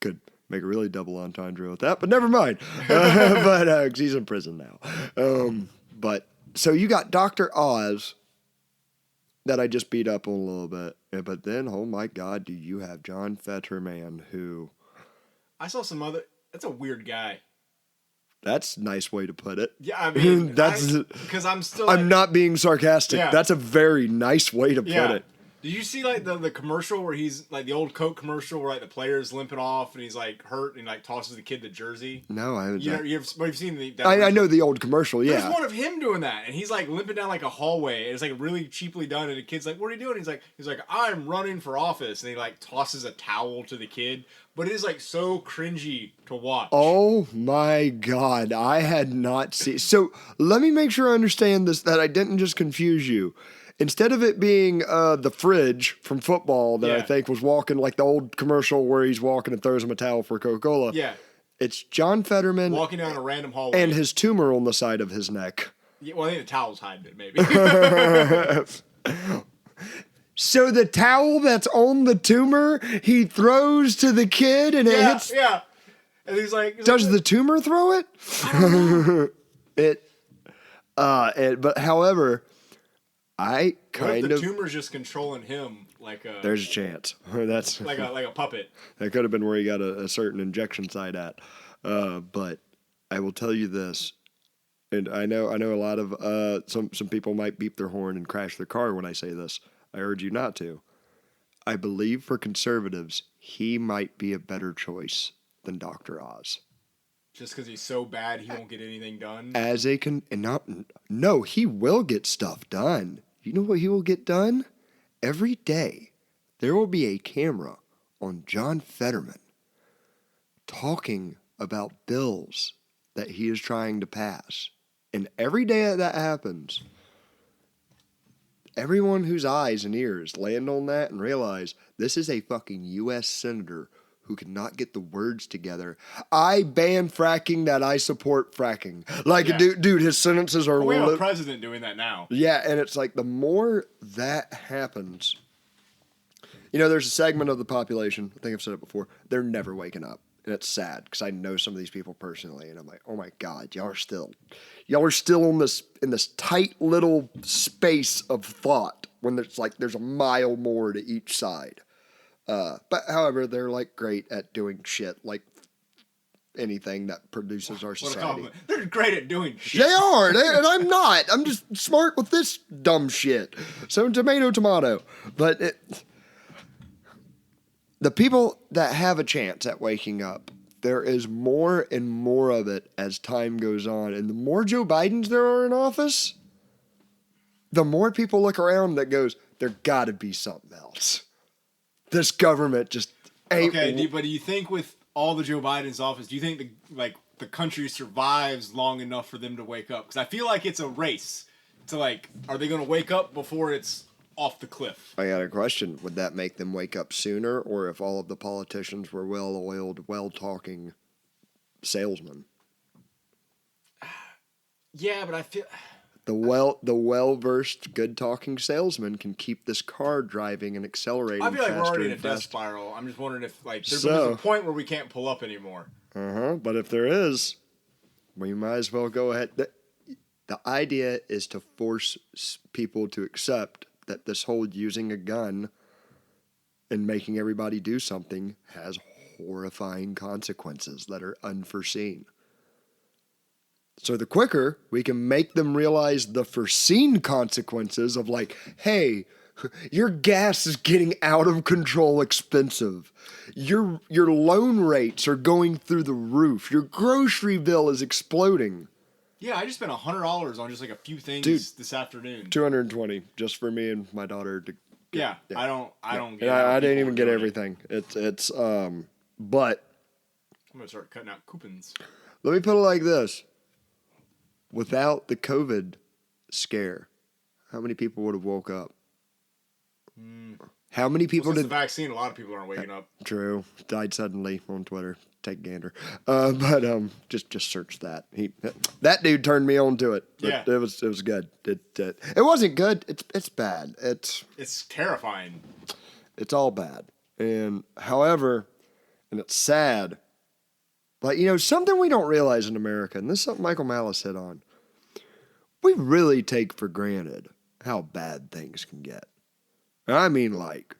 B: could make a really double entendre with that, but never mind. But 'cause he's in prison now. But so you got Dr. Oz that I just beat up on a little bit, but then oh my God, do you have John Fetterman who?
D: I saw some other. That's a weird guy.
B: That's a nice way to put it.
D: Yeah, I mean
B: that's
D: because I'm still.
B: I'm not being sarcastic.
D: Yeah.
B: That's a very nice way to put it.
D: Did you see like the commercial where he's like the old Coke commercial where like the player's limping off and he's like hurt and like tosses the kid the jersey?
B: No, I haven't.
D: You've seen the.
B: I know the old commercial. Yeah,
D: there's one of him doing that, and he's like limping down like a hallway. And it's like really cheaply done, and the kid's like, "What are you doing?" He's like, "I'm running for office," and he like tosses a towel to the kid. But it is like so cringy to watch.
B: Oh my God, I had not seen. So let me make sure I understand this, that I didn't just confuse you. Instead of it being the fridge from football that I think was walking like the old commercial where he's walking and throws him a towel for Coca-Cola.
D: Yeah.
B: It's John Fetterman
D: walking down a random hallway.
B: and his tumor on the side of his neck.
D: Yeah, well, I think the towel's hiding it, maybe.
B: So the towel that's on the tumor, he throws to the kid and it hits.
D: Yeah. And he's like,
B: does the tumor throw it?
D: I don't know.
B: But however, I
D: what if
B: kind
D: the
B: of
D: tumor's just controlling him like a
B: there's a chance. That's
D: like a puppet.
B: That could have been where he got a certain injection site at. But I will tell you this, and I know a lot of some people might beep their horn and crash their car when I say this. I urge you not to. I believe for conservatives, he might be a better choice than Dr. Oz.
D: Just because he's so bad, he won't get anything done.
B: No, he will get stuff done. You know what he will get done? Every day, there will be a camera on John Fetterman talking about bills that he is trying to pass. And every day that happens, everyone whose eyes and ears land on that and realize this is a fucking U.S. senator who cannot get the words together. I ban fracking, that I support fracking. Like, dude, his sentences are...
D: We have a president doing that now.
B: Yeah, and it's like the more that happens... there's a segment of the population, I think I've said it before, they're never waking up. And it's sad, because I know some of these people personally, and I'm like, oh my God, y'all are still in this tight little space of thought when there's a mile more to each side. But however, they're like great at doing shit, like anything that produces our society.
D: They're great at doing shit.
B: They are, and I'm not. I'm just smart with this dumb shit. So tomato. But the people that have a chance at waking up, there is more and more of it as time goes on. And the more Joe Bidens there are in office, the more people look around that goes, there gotta be something else. This government just ain't...
D: Okay, but do you think with all the Joe Biden's office, do you think the country survives long enough for them to wake up. Because I feel like it's a race to like, are they going to wake up before it's off the cliff?
B: I got a question. Would that make them wake up sooner, or if all of the politicians were well-oiled, well-talking salesmen?
D: Yeah, but I feel
B: The well-versed, good-talking salesman can keep this car driving and accelerating
D: I feel like
B: faster
D: we're already in a
B: and
D: death
B: faster.
D: spiral. I'm just wondering if like there's
B: So-
D: a point where we can't pull up anymore.
B: But if there is, we might as well go ahead. The idea is to force people to accept that this whole using a gun and making everybody do something has horrifying consequences that are unforeseen. So the quicker we can make them realize the foreseen consequences of like, hey, your gas is getting out of control expensive. Your loan rates are going through the roof. Your grocery bill is exploding.
D: Yeah, I just spent $100 on just like a few things
B: Dude.
D: this afternoon.
B: 220 just for me and my daughter to
D: Yeah,
B: yeah.
D: I don't
B: And
D: get. How
B: I didn't
D: people
B: even
D: are
B: get
D: doing it.
B: everything. It's but
D: I'm gonna start cutting out coupons.
B: let me put it like this. Without the COVID scare, how many people would have woke up? How many people
D: Since
B: did
D: the vaccine, a lot of people aren't waking up.
B: True. Died suddenly on Twitter. Take a gander. But just search that. That dude turned me on to it. But
D: Yeah.
B: It was good. It wasn't good. It's bad.
D: It's terrifying.
B: It's all bad. And however, and it's sad. But something we don't realize in America, and this is something Michael Malice hit on. We really take for granted how bad things can get. I mean, like,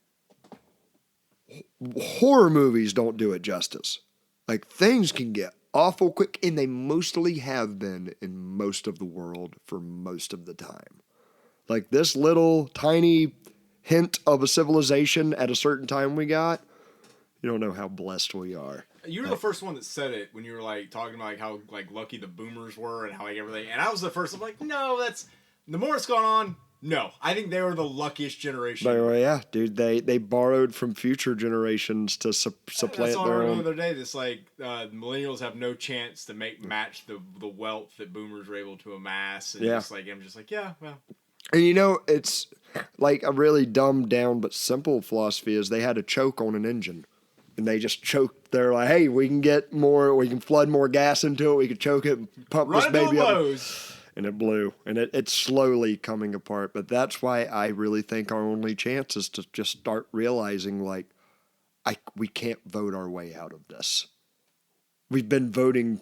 B: horror movies don't do it justice. Like, things can get awful quick, and they mostly have been in most of the world for most of the time. Like, this little tiny hint of a civilization at a certain time we got, you don't know how blessed we are.
D: You were the first one that said it when you were like talking about like how like lucky the boomers were and how like everything. And I was the first. I'm like, no, that's the more it's gone on. No, I think they were the luckiest generation.
B: Yeah, dude, they borrowed from future generations to supplant
D: That's all I
B: their
D: heard the
B: own.
D: other day. This like millennials have no chance to match the wealth that boomers were able to amass. And
B: Yeah.
D: just like I'm just like, yeah, well,
B: And it's like a really dumbed down but simple philosophy is they had a choke on an engine. And they just choked. They're like, hey, we can flood more gas into it. We can choke it and pump
D: run
B: this
D: into
B: baby
D: the
B: up.
D: blows.
B: And it blew. And it's slowly coming apart. But that's why I really think our only chance is to just start realizing, like, we can't vote our way out of this. We've been voting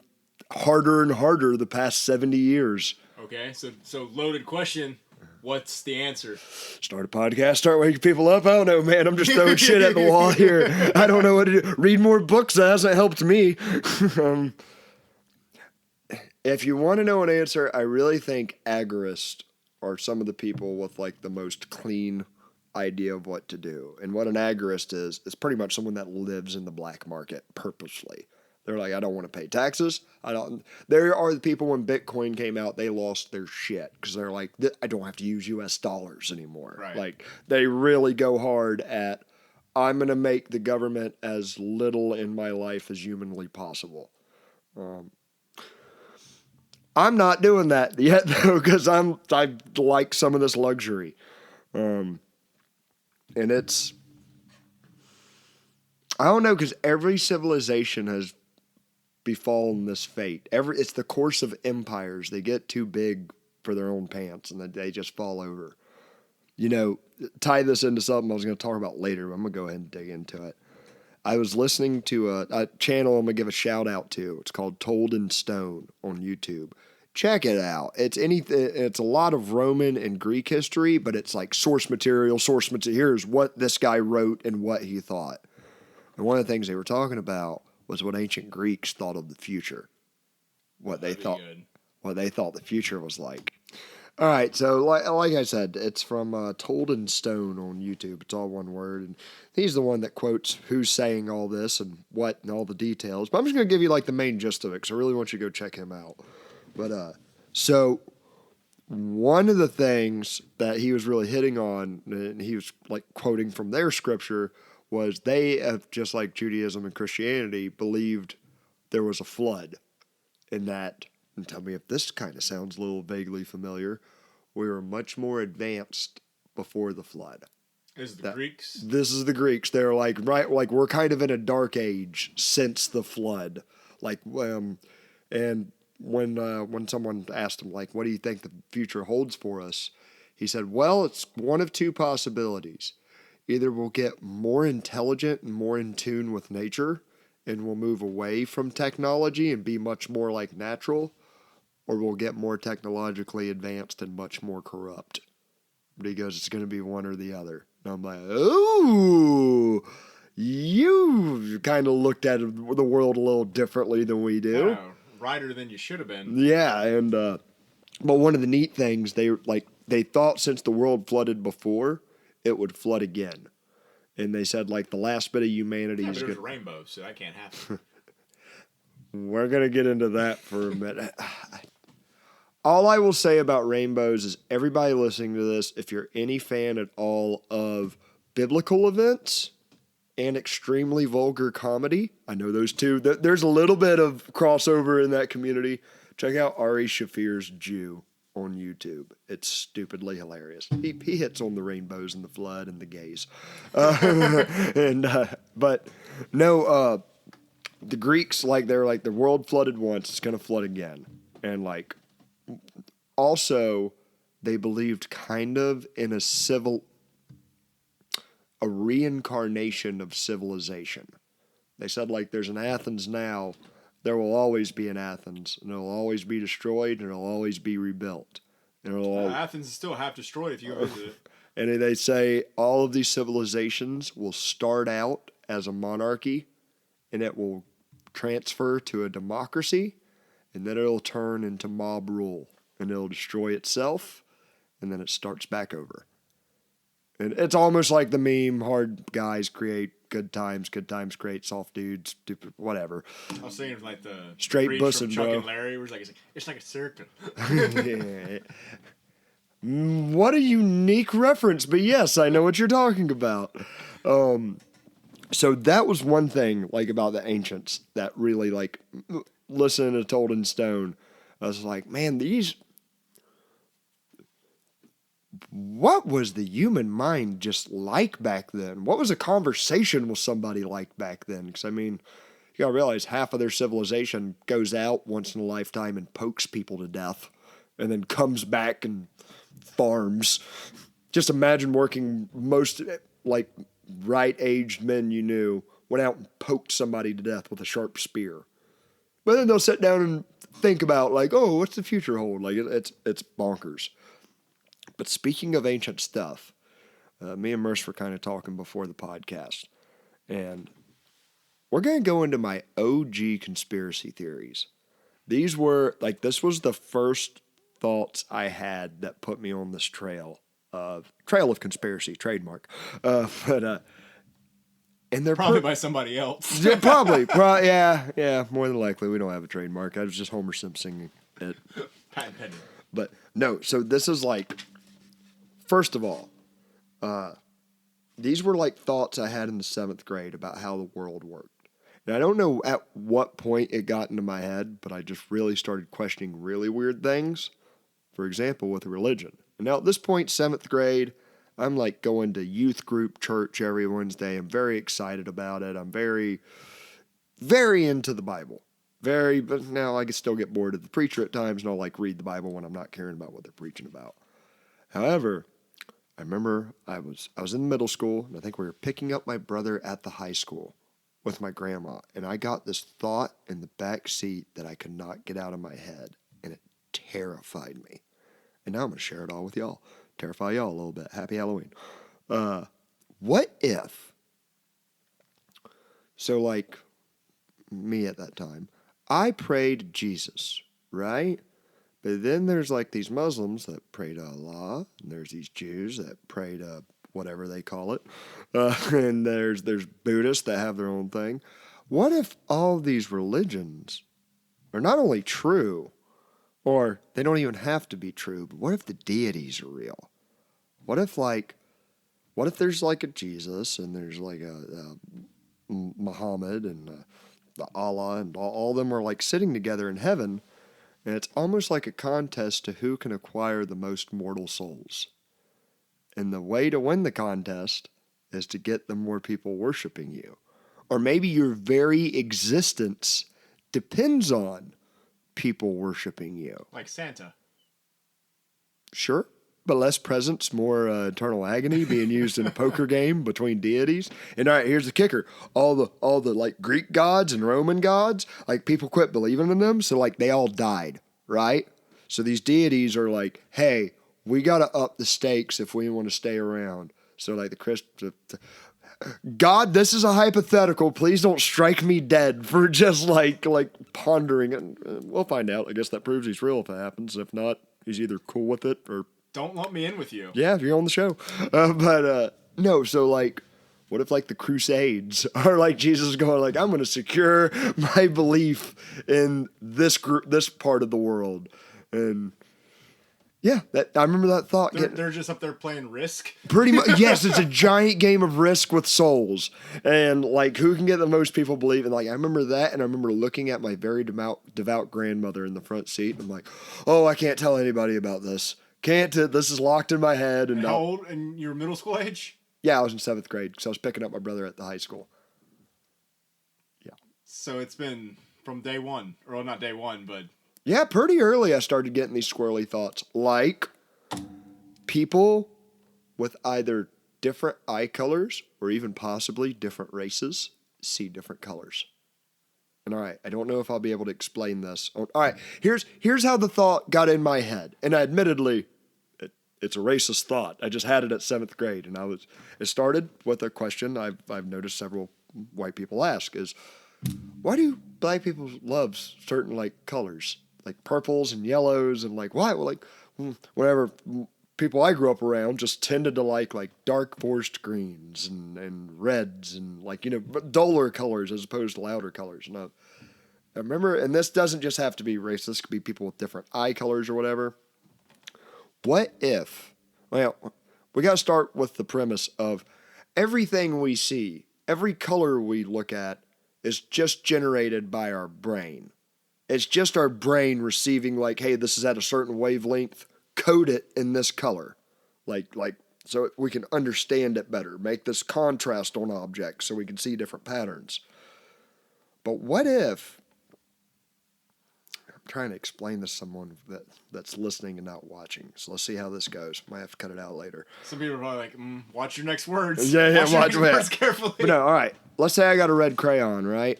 B: harder and harder the past 70 years.
D: Okay, so loaded question. What's the answer?
B: Start a podcast, start waking people up. I don't know, man. I'm just throwing shit at the wall here. I don't know what to do. Read more books. That hasn't helped me. If you want to know an answer, I really think agorists are some of the people with like the most clean idea of what to do. And what an agorist is pretty much someone that lives in the black market purposely. They're like, I don't want to pay taxes. There are the people when Bitcoin came out, they lost their shit because they're like, I don't have to use US dollars anymore.
D: Right.
B: Like they really go hard at, I'm going to make the government as little in my life as humanly possible. I'm not doing that yet though, because I like some of this luxury. And it's, I don't know, because every civilization has befallen this fate. It's the course of empires. They get too big for their own pants and they just fall over. Tie this into something I was going to talk about later, but I'm going to go ahead and dig into it. I was listening to a channel I'm going to give a shout out to. It's called Told in Stone on YouTube. Check it out. It's a lot of Roman and Greek history, but it's like source material. Here's what this guy wrote and what he thought. And one of the things they were talking about was what ancient Greeks thought of the future. What they thought the future was like. All right, so like I said, it's from Told in Stone on YouTube. It's all one word, and he's the one that quotes who's saying all this and what and all the details. But I'm just going to give you like the main gist of it because I really want you to go check him out. But so one of the things that he was really hitting on, and he was like quoting from their scripture, was they have, just like Judaism and Christianity, believed there was a flood. in that, and tell me if this kind of sounds a little vaguely familiar, we were much more advanced before the flood.
D: Is the Greeks?
B: This is the Greeks. They're like, right, like we're kind of in a dark age since the flood. Like, and when someone asked him, like, what do you think the future holds for us? He said, well, it's one of two possibilities. Either we'll get more intelligent and more in tune with nature, and we'll move away from technology and be much more like natural, or we'll get more technologically advanced and much more corrupt. Because it's going to be one or the other. And I'm like, ooh, you kind of looked at the world a little differently than we do.
D: Yeah, righter than you should have been.
B: Yeah, and but one of the neat things, they thought since the world flooded before, it would flood again. And they said, like, the last bit of humanity
D: Yeah,
B: is
D: but there's
B: good.
D: rainbows, so that can't happen.
B: We're going to get into that for a minute. All I will say about rainbows is everybody listening to this, if you're any fan at all of biblical events and extremely vulgar comedy, I know those two, there's a little bit of crossover in that community. Check out Ari Shafir's Jew on YouTube. It's stupidly hilarious. He hits on the rainbows and the flood and the gays. But no, the Greeks, like, they're like, the world flooded once, it's going to flood again. And like, also, they believed kind of in a reincarnation of civilization. They said, like, there's an Athens now, there will always be an Athens, and it'll always be destroyed, and it'll always be rebuilt. And
D: Athens is still half destroyed if you go visit it.
B: And they say all of these civilizations will start out as a monarchy, and it will transfer to a democracy, and then it'll turn into mob rule. And it'll destroy itself, and then it starts back over. And it's almost like the meme, hard guys create good times create soft dudes, stupid, whatever.
D: I was saying like the
B: Straight
D: bridge
B: bussin',
D: from Chuck
B: bro.
D: and Larry, where it's like a circle.
B: Yeah. What a unique reference, but yes, I know what you're talking about. So that was one thing, like, about the ancients that really, like, listening to Told in Stone, I was like, man, what was the human mind just like back then? What was a conversation with somebody like back then? Because, I mean, you gotta realize half of their civilization goes out once in a lifetime and pokes people to death and then comes back and farms. Just imagine working most, like, right-aged men you knew went out and poked somebody to death with a sharp spear. But then they'll sit down and think about, like, oh, what's the future hold? Like, it's bonkers. But speaking of ancient stuff, me and Merce were kind of talking before the podcast, and we're going to go into my OG conspiracy theories. These were, like, this was the first thoughts I had that put me on this trail of conspiracy, trademark. And they're
D: Probably by somebody else.
B: yeah, probably. Yeah, more than likely. We don't have a trademark. I was just Homer Simpson it.
D: Patent pending.
B: But no, so this is like, first of all, these were like thoughts I had in the 7th grade about how the world worked. And I don't know at what point it got into my head, but I just really started questioning really weird things. For example, with religion. And now at this point, 7th grade, I'm like going to youth group church every Wednesday. I'm very excited about it. I'm very, very into the Bible. But now I can still get bored of the preacher at times, and I'll like read the Bible when I'm not caring about what they're preaching about. However, I remember I was in middle school, and I think we were picking up my brother at the high school with my grandma, and I got this thought in the back seat that I could not get out of my head, and it terrified me. And now I'm going to share it all with y'all. Terrify y'all a little bit. Happy Halloween. What if, so like me at that time, I prayed to Jesus, right? But then there's like these Muslims that pray to Allah, and there's these Jews that pray to whatever they call it, and there's Buddhists that have their own thing. What if all these religions are not only true, or they don't even have to be true, but what if the deities are real? What if there's like a Jesus, and there's like a Muhammad, and the Allah and all of them are like sitting together in heaven, and it's almost like a contest to who can acquire the most mortal souls. And the way to win the contest is to get the more people worshiping you. Or maybe your very existence depends on people worshiping you.
D: Like Santa.
B: Sure, but less presence, more eternal agony being used in a poker game between deities. And all right, here's the kicker: all the like Greek gods and Roman gods, like people quit believing in them, so like they all died, right? So these deities are like, hey, we got to up the stakes if we want to stay around. So like God, this is a hypothetical. Please don't strike me dead for just like pondering it. We'll find out. I guess that proves he's real if it happens. If not, he's either cool with it or
D: don't lump me in with you.
B: Yeah, if you're on the show. No. So like, what if like the Crusades are like Jesus going like, I'm going to secure my belief in this part of the world, and yeah, I remember that thought.
D: They're just up there playing Risk.
B: Pretty much, yes. It's a giant game of Risk with souls, and like who can get the most people believing. Like I remember that, and I remember looking at my very devout grandmother in the front seat, and I'm like, oh, I can't tell anybody about this. Can't. This is locked in my head. And
D: how old? In your middle school age?
B: Yeah, I was in 7th grade because I was picking up my brother at the high school. Yeah.
D: So it's been from day one, or not day one, but.
B: Yeah, pretty early I started getting these squirrely thoughts. Like, people with either different eye colors or even possibly different races see different colors. And all right, I don't know if I'll be able to explain this. All right, here's how the thought got in my head. And admittedly, it's a racist thought. I just had it at 7th grade. And it started with a question I've noticed several white people ask is, why do black people love certain like colors? Like purples and yellows and like why? Well, like whenever people I grew up around just tended to like dark forest greens and reds and like, duller colors as opposed to louder colors. And I remember, and this doesn't just have to be race. This could be people with different eye colors or whatever. What if, well, we got to start with the premise of everything we see, every color we look at is just generated by our brain. It's just our brain receiving like, hey, this is at a certain wavelength, code it in this color. Like so we can understand it better, make this contrast on objects so we can see different patterns. But what if, I'm trying to explain this to someone that's listening and not watching, so let's see how this goes. Might have to cut it out later.
D: Some people are probably like, watch your next words.
B: Yeah,
D: watch your next words carefully.
B: But no, all right, let's say I got a red crayon, right?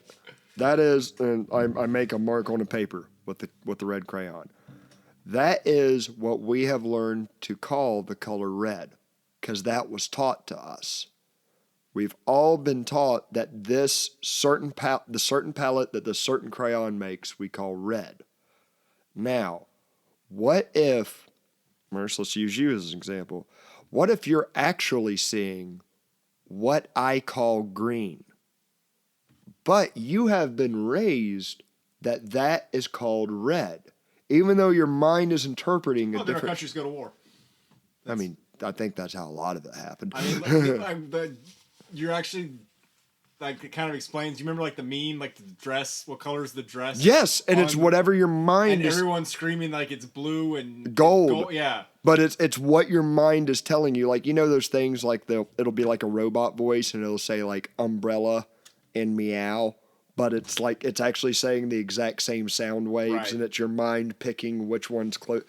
B: That is, and I make a mark on a paper with the red crayon. That is what we have learned to call the color red, because that was taught to us. We've all been taught that this certain the certain palette that the certain crayon makes, we call red. Now, what if, Merce, let's use you as an example. What if you're actually seeing what I call green? But you have been raised that is called red, even though your mind is interpreting a different.
D: Our countries go to war.
B: I mean, I think that's how a lot of it happened.
D: I mean, you're actually like it kind of explains. You remember like the meme, like the dress. What color is the dress?
B: Yes, and it's whatever your mind
D: and
B: is.
D: Everyone's screaming like it's blue and
B: gold.
D: Yeah.
B: But it's what your mind is telling you. Like those things like it'll be like a robot voice and it'll say like umbrella and meow, but it's like it's actually saying the exact same sound waves, right. And it's your mind picking which one's close.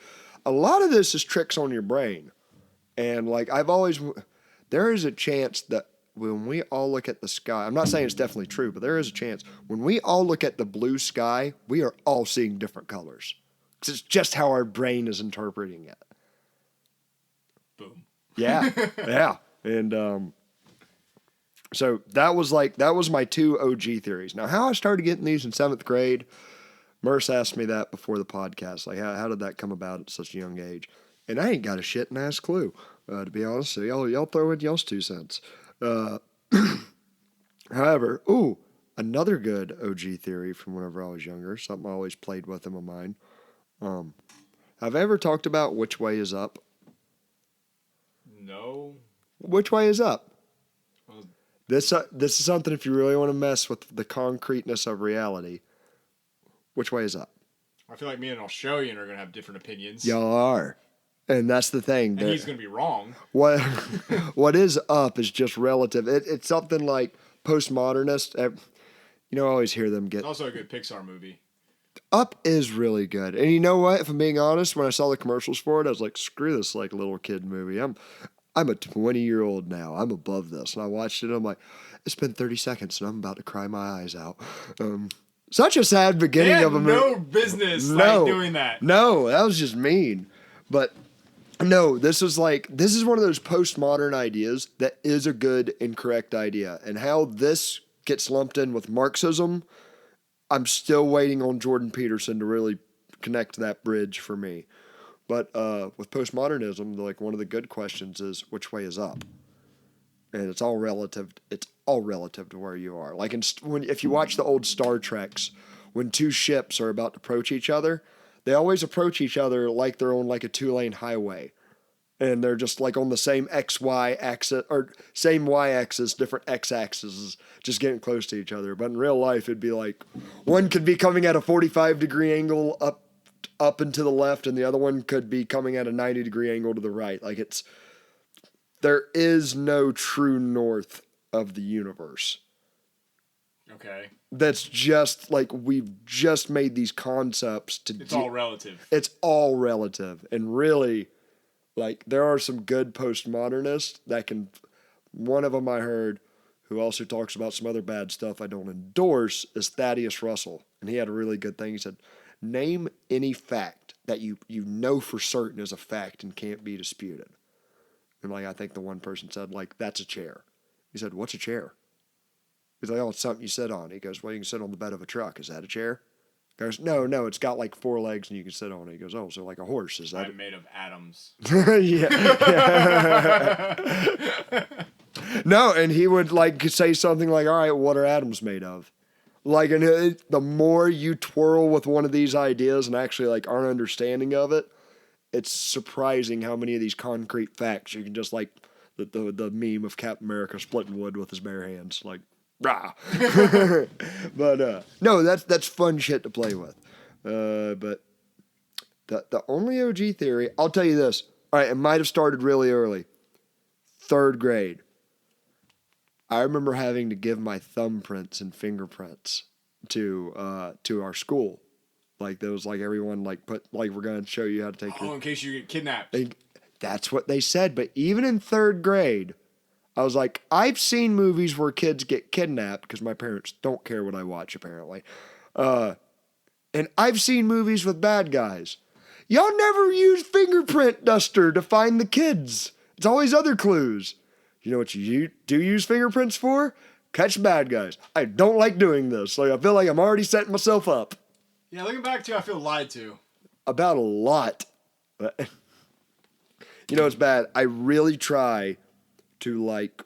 B: A lot of this is tricks on your brain, and like there is a chance that when we all look at the sky, I'm not saying it's definitely true, but there is a chance when we all look at the blue sky, we are all seeing different colors. Because it's just how our brain is interpreting it.
D: Boom.
B: Yeah, yeah, and so that was my 2 OG theories. Now, how I started getting these in 7th grade, Merce asked me that before the podcast. Like, how did that come about at such a young age? And I ain't got a shit and ass clue, to be honest. So y'all throw in y'all's 2 cents. However, another good OG theory from whenever I was younger, something I always played with in my mind. Have I ever talked about which way is up?
D: No.
B: Which way is up? This is something if you really want to mess with the concreteness of reality. Which way is up?
D: I feel like me and Australian are gonna have different opinions.
B: Y'all are. And that's the thing.
D: And he's gonna be wrong.
B: What what is up is just relative. It's something like postmodernist. I always hear them get
D: It's also a good Pixar movie.
B: Up is really good. And you know what? If I'm being honest, when I saw the commercials for it, I was like, screw this like little kid movie. I'm a 20-year-old now. I'm above this. And I watched it and I'm like, it's been 30 seconds and I'm about to cry my eyes out. Such a sad beginning of a movie.
D: No business doing that.
B: No, that was just mean. But no, this is one of those postmodern ideas that is a good and correct idea. And how this gets lumped in with Marxism, I'm still waiting on Jordan Peterson to really connect that bridge for me. But with postmodernism, like one of the good questions is which way is up, and it's all relative. It's all relative to where you are. Like if you watch the old Star Treks, when two ships are about to approach each other, they always approach each other like they're on like a 2-lane highway, and they're just like on the same XY axis or same Y axis, different X axes, just getting close to each other. But in real life, it'd be like one could be coming at a 45-degree angle up and to the left, and the other one could be coming at a 90-degree angle to the right. Like there is no true north of the universe.
D: Okay.
B: That's just like we've just made these concepts to.
D: It's all relative.
B: It's all relative, and really, like there are some good postmodernists that can. One of them I heard, who also talks about some other bad stuff I don't endorse, is Thaddeus Russell, and he had a really good thing. He said, name any fact that you know for certain is a fact and can't be disputed. And like I think the one person said, like, that's a chair. He said, what's a chair? He's like, oh, it's something you sit on. He goes, well, you can sit on the bed of a truck. Is that a chair? He goes, no, it's got like 4 legs and you can sit on it. He goes, oh, so like a horse. Is that
D: I'm made of atoms.
B: yeah. No, and he would like say something like, all right, what are atoms made of? Like, and the more you twirl with one of these ideas and actually like our understanding of it, it's surprising how many of these concrete facts you can just like the meme of Captain America splitting wood with his bare hands, like, rah. But no, that's fun shit to play with. But the only OG theory, I'll tell you this. All right, it might have started really early, 3rd grade. I remember having to give my thumbprints and fingerprints to our school. Like there was like everyone like put like we're gonna show you how to take.
D: In case you get kidnapped.
B: That's what they said. But even in 3rd grade, I was like, I've seen movies where kids get kidnapped because my parents don't care what I watch apparently, and I've seen movies with bad guys. Y'all never use fingerprint duster to find the kids. It's always other clues. You know what you do use fingerprints for? Catch bad guys. I don't like doing this. Like I feel like I'm already setting myself up.
D: Yeah, looking back to, I feel lied to.
B: About a lot. But, you know, it's bad. I really try to like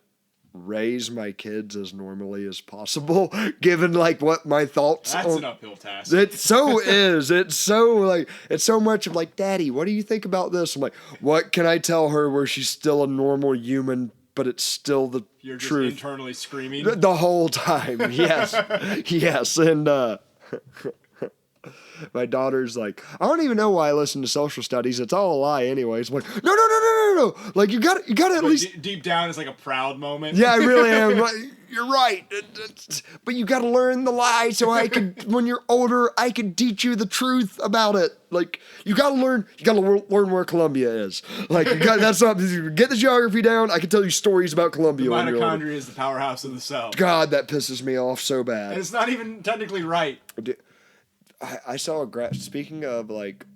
B: raise my kids as normally as possible, given like what my thoughts.
D: That's an uphill task.
B: It so is. It's so much of like, Daddy, what do you think about this? I'm like, what can I tell her where she's still a normal human, but it's still the
D: You're just
B: truth
D: internally screaming.
B: the whole time. Yes, yes, and my daughter's like, I don't even know why I listen to social studies. It's all a lie anyways. I'm like, no. Like you got to at least
D: deep down, it's like a proud moment.
B: Yeah, I really am. Like, you're right. But you got to learn the lie so I could, when you're older, I can teach you the truth about it. Like you got to learn where Colombia is. Like that's not, get the geography down. I can tell you stories about Colombia.
D: The mitochondria is the powerhouse of the cell.
B: God, that pisses me off so bad.
D: And it's not even technically right.
B: I saw a graph. Speaking of like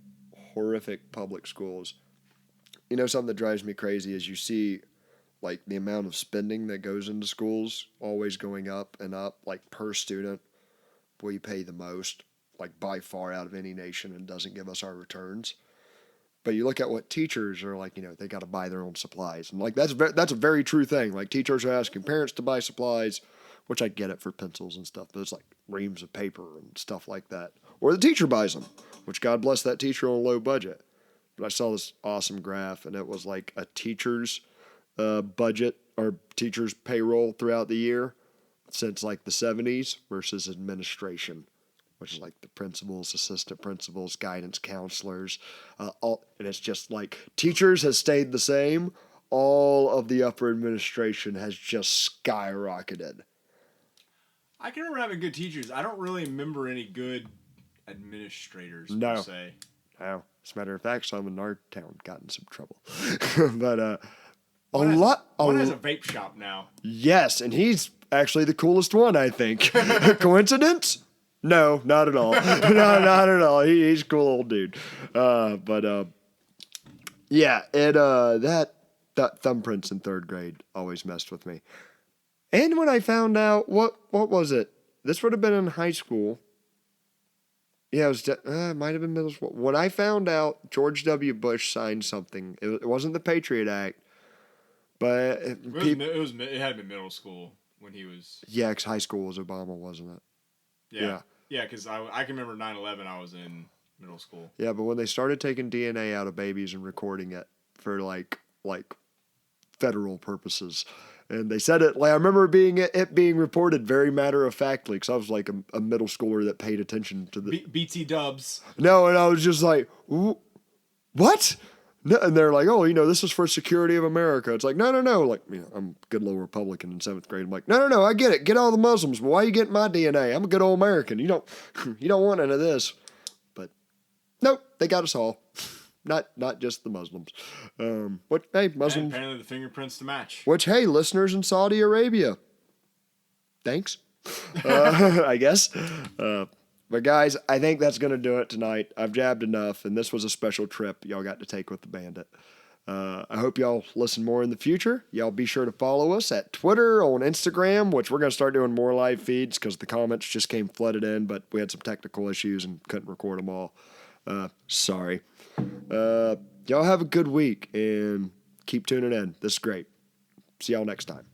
B: horrific public schools, you know, something that drives me crazy is you see like the amount of spending that goes into schools always going up and up, like per student. We pay the most, like by far out of any nation, and doesn't give us our returns. But you look at what teachers are like, you know, they got to buy their own supplies, and like that's a very true thing. Like teachers are asking parents to buy supplies, which I get it for pencils and stuff, but it's like reams of paper and stuff like that. Or the teacher buys them, which God bless that teacher on a low budget. But I saw this awesome graph, and it was like a teacher's budget our teachers' payroll throughout the year since like the 70s versus administration, which is like the principals, assistant principals, guidance counselors, and it's just like teachers has stayed the same. All of the upper administration has just skyrocketed.
D: I can remember having good teachers. I don't really remember any good administrators
B: No.
D: per se.
B: Now, as a matter of fact, some in our town got in some trouble. But
D: One has a vape shop now.
B: yes, and he's actually the coolest one, I think. Coincidence? No, not at all. No, not at all. He's a cool old dude. Yeah, that thumbprints in third grade always messed with me. And when I found out, what was it? This would have been in high school. Yeah, it might have been middle school. When I found out George W. Bush signed something, it wasn't the Patriot Act, but
D: It had been middle school when he was.
B: Yeah, 'cause high school was Obama, wasn't it?
D: Yeah, because I can remember 9/11. I was in middle school.
B: Yeah, but when they started taking DNA out of babies and recording it for like federal purposes, and they said it like I remember it being reported very matter of factly because I was like a middle schooler that paid attention to the
D: BT Dubs.
B: No, and I was just like, what? No, and they're like, oh, this is for security of America. It's like, no. Like, I'm a good little Republican in 7th grade. I'm like, no, I get it. Get all the Muslims. But why are you getting my DNA? I'm a good old American. You don't want none of this. But nope, they got us all. Not just the Muslims. Muslims.
D: And apparently the fingerprints to match.
B: Which, hey, listeners in Saudi Arabia, thanks. I guess. But guys, I think that's going to do it tonight. I've jabbed enough, and this was a special trip y'all got to take with the Bandit. I hope y'all listen more in the future. Y'all be sure to follow us at Twitter, on Instagram, which we're going to start doing more live feeds because the comments just came flooded in, but we had some technical issues and couldn't record them all. Sorry. Y'all have a good week, and keep tuning in. This is great. See y'all next time.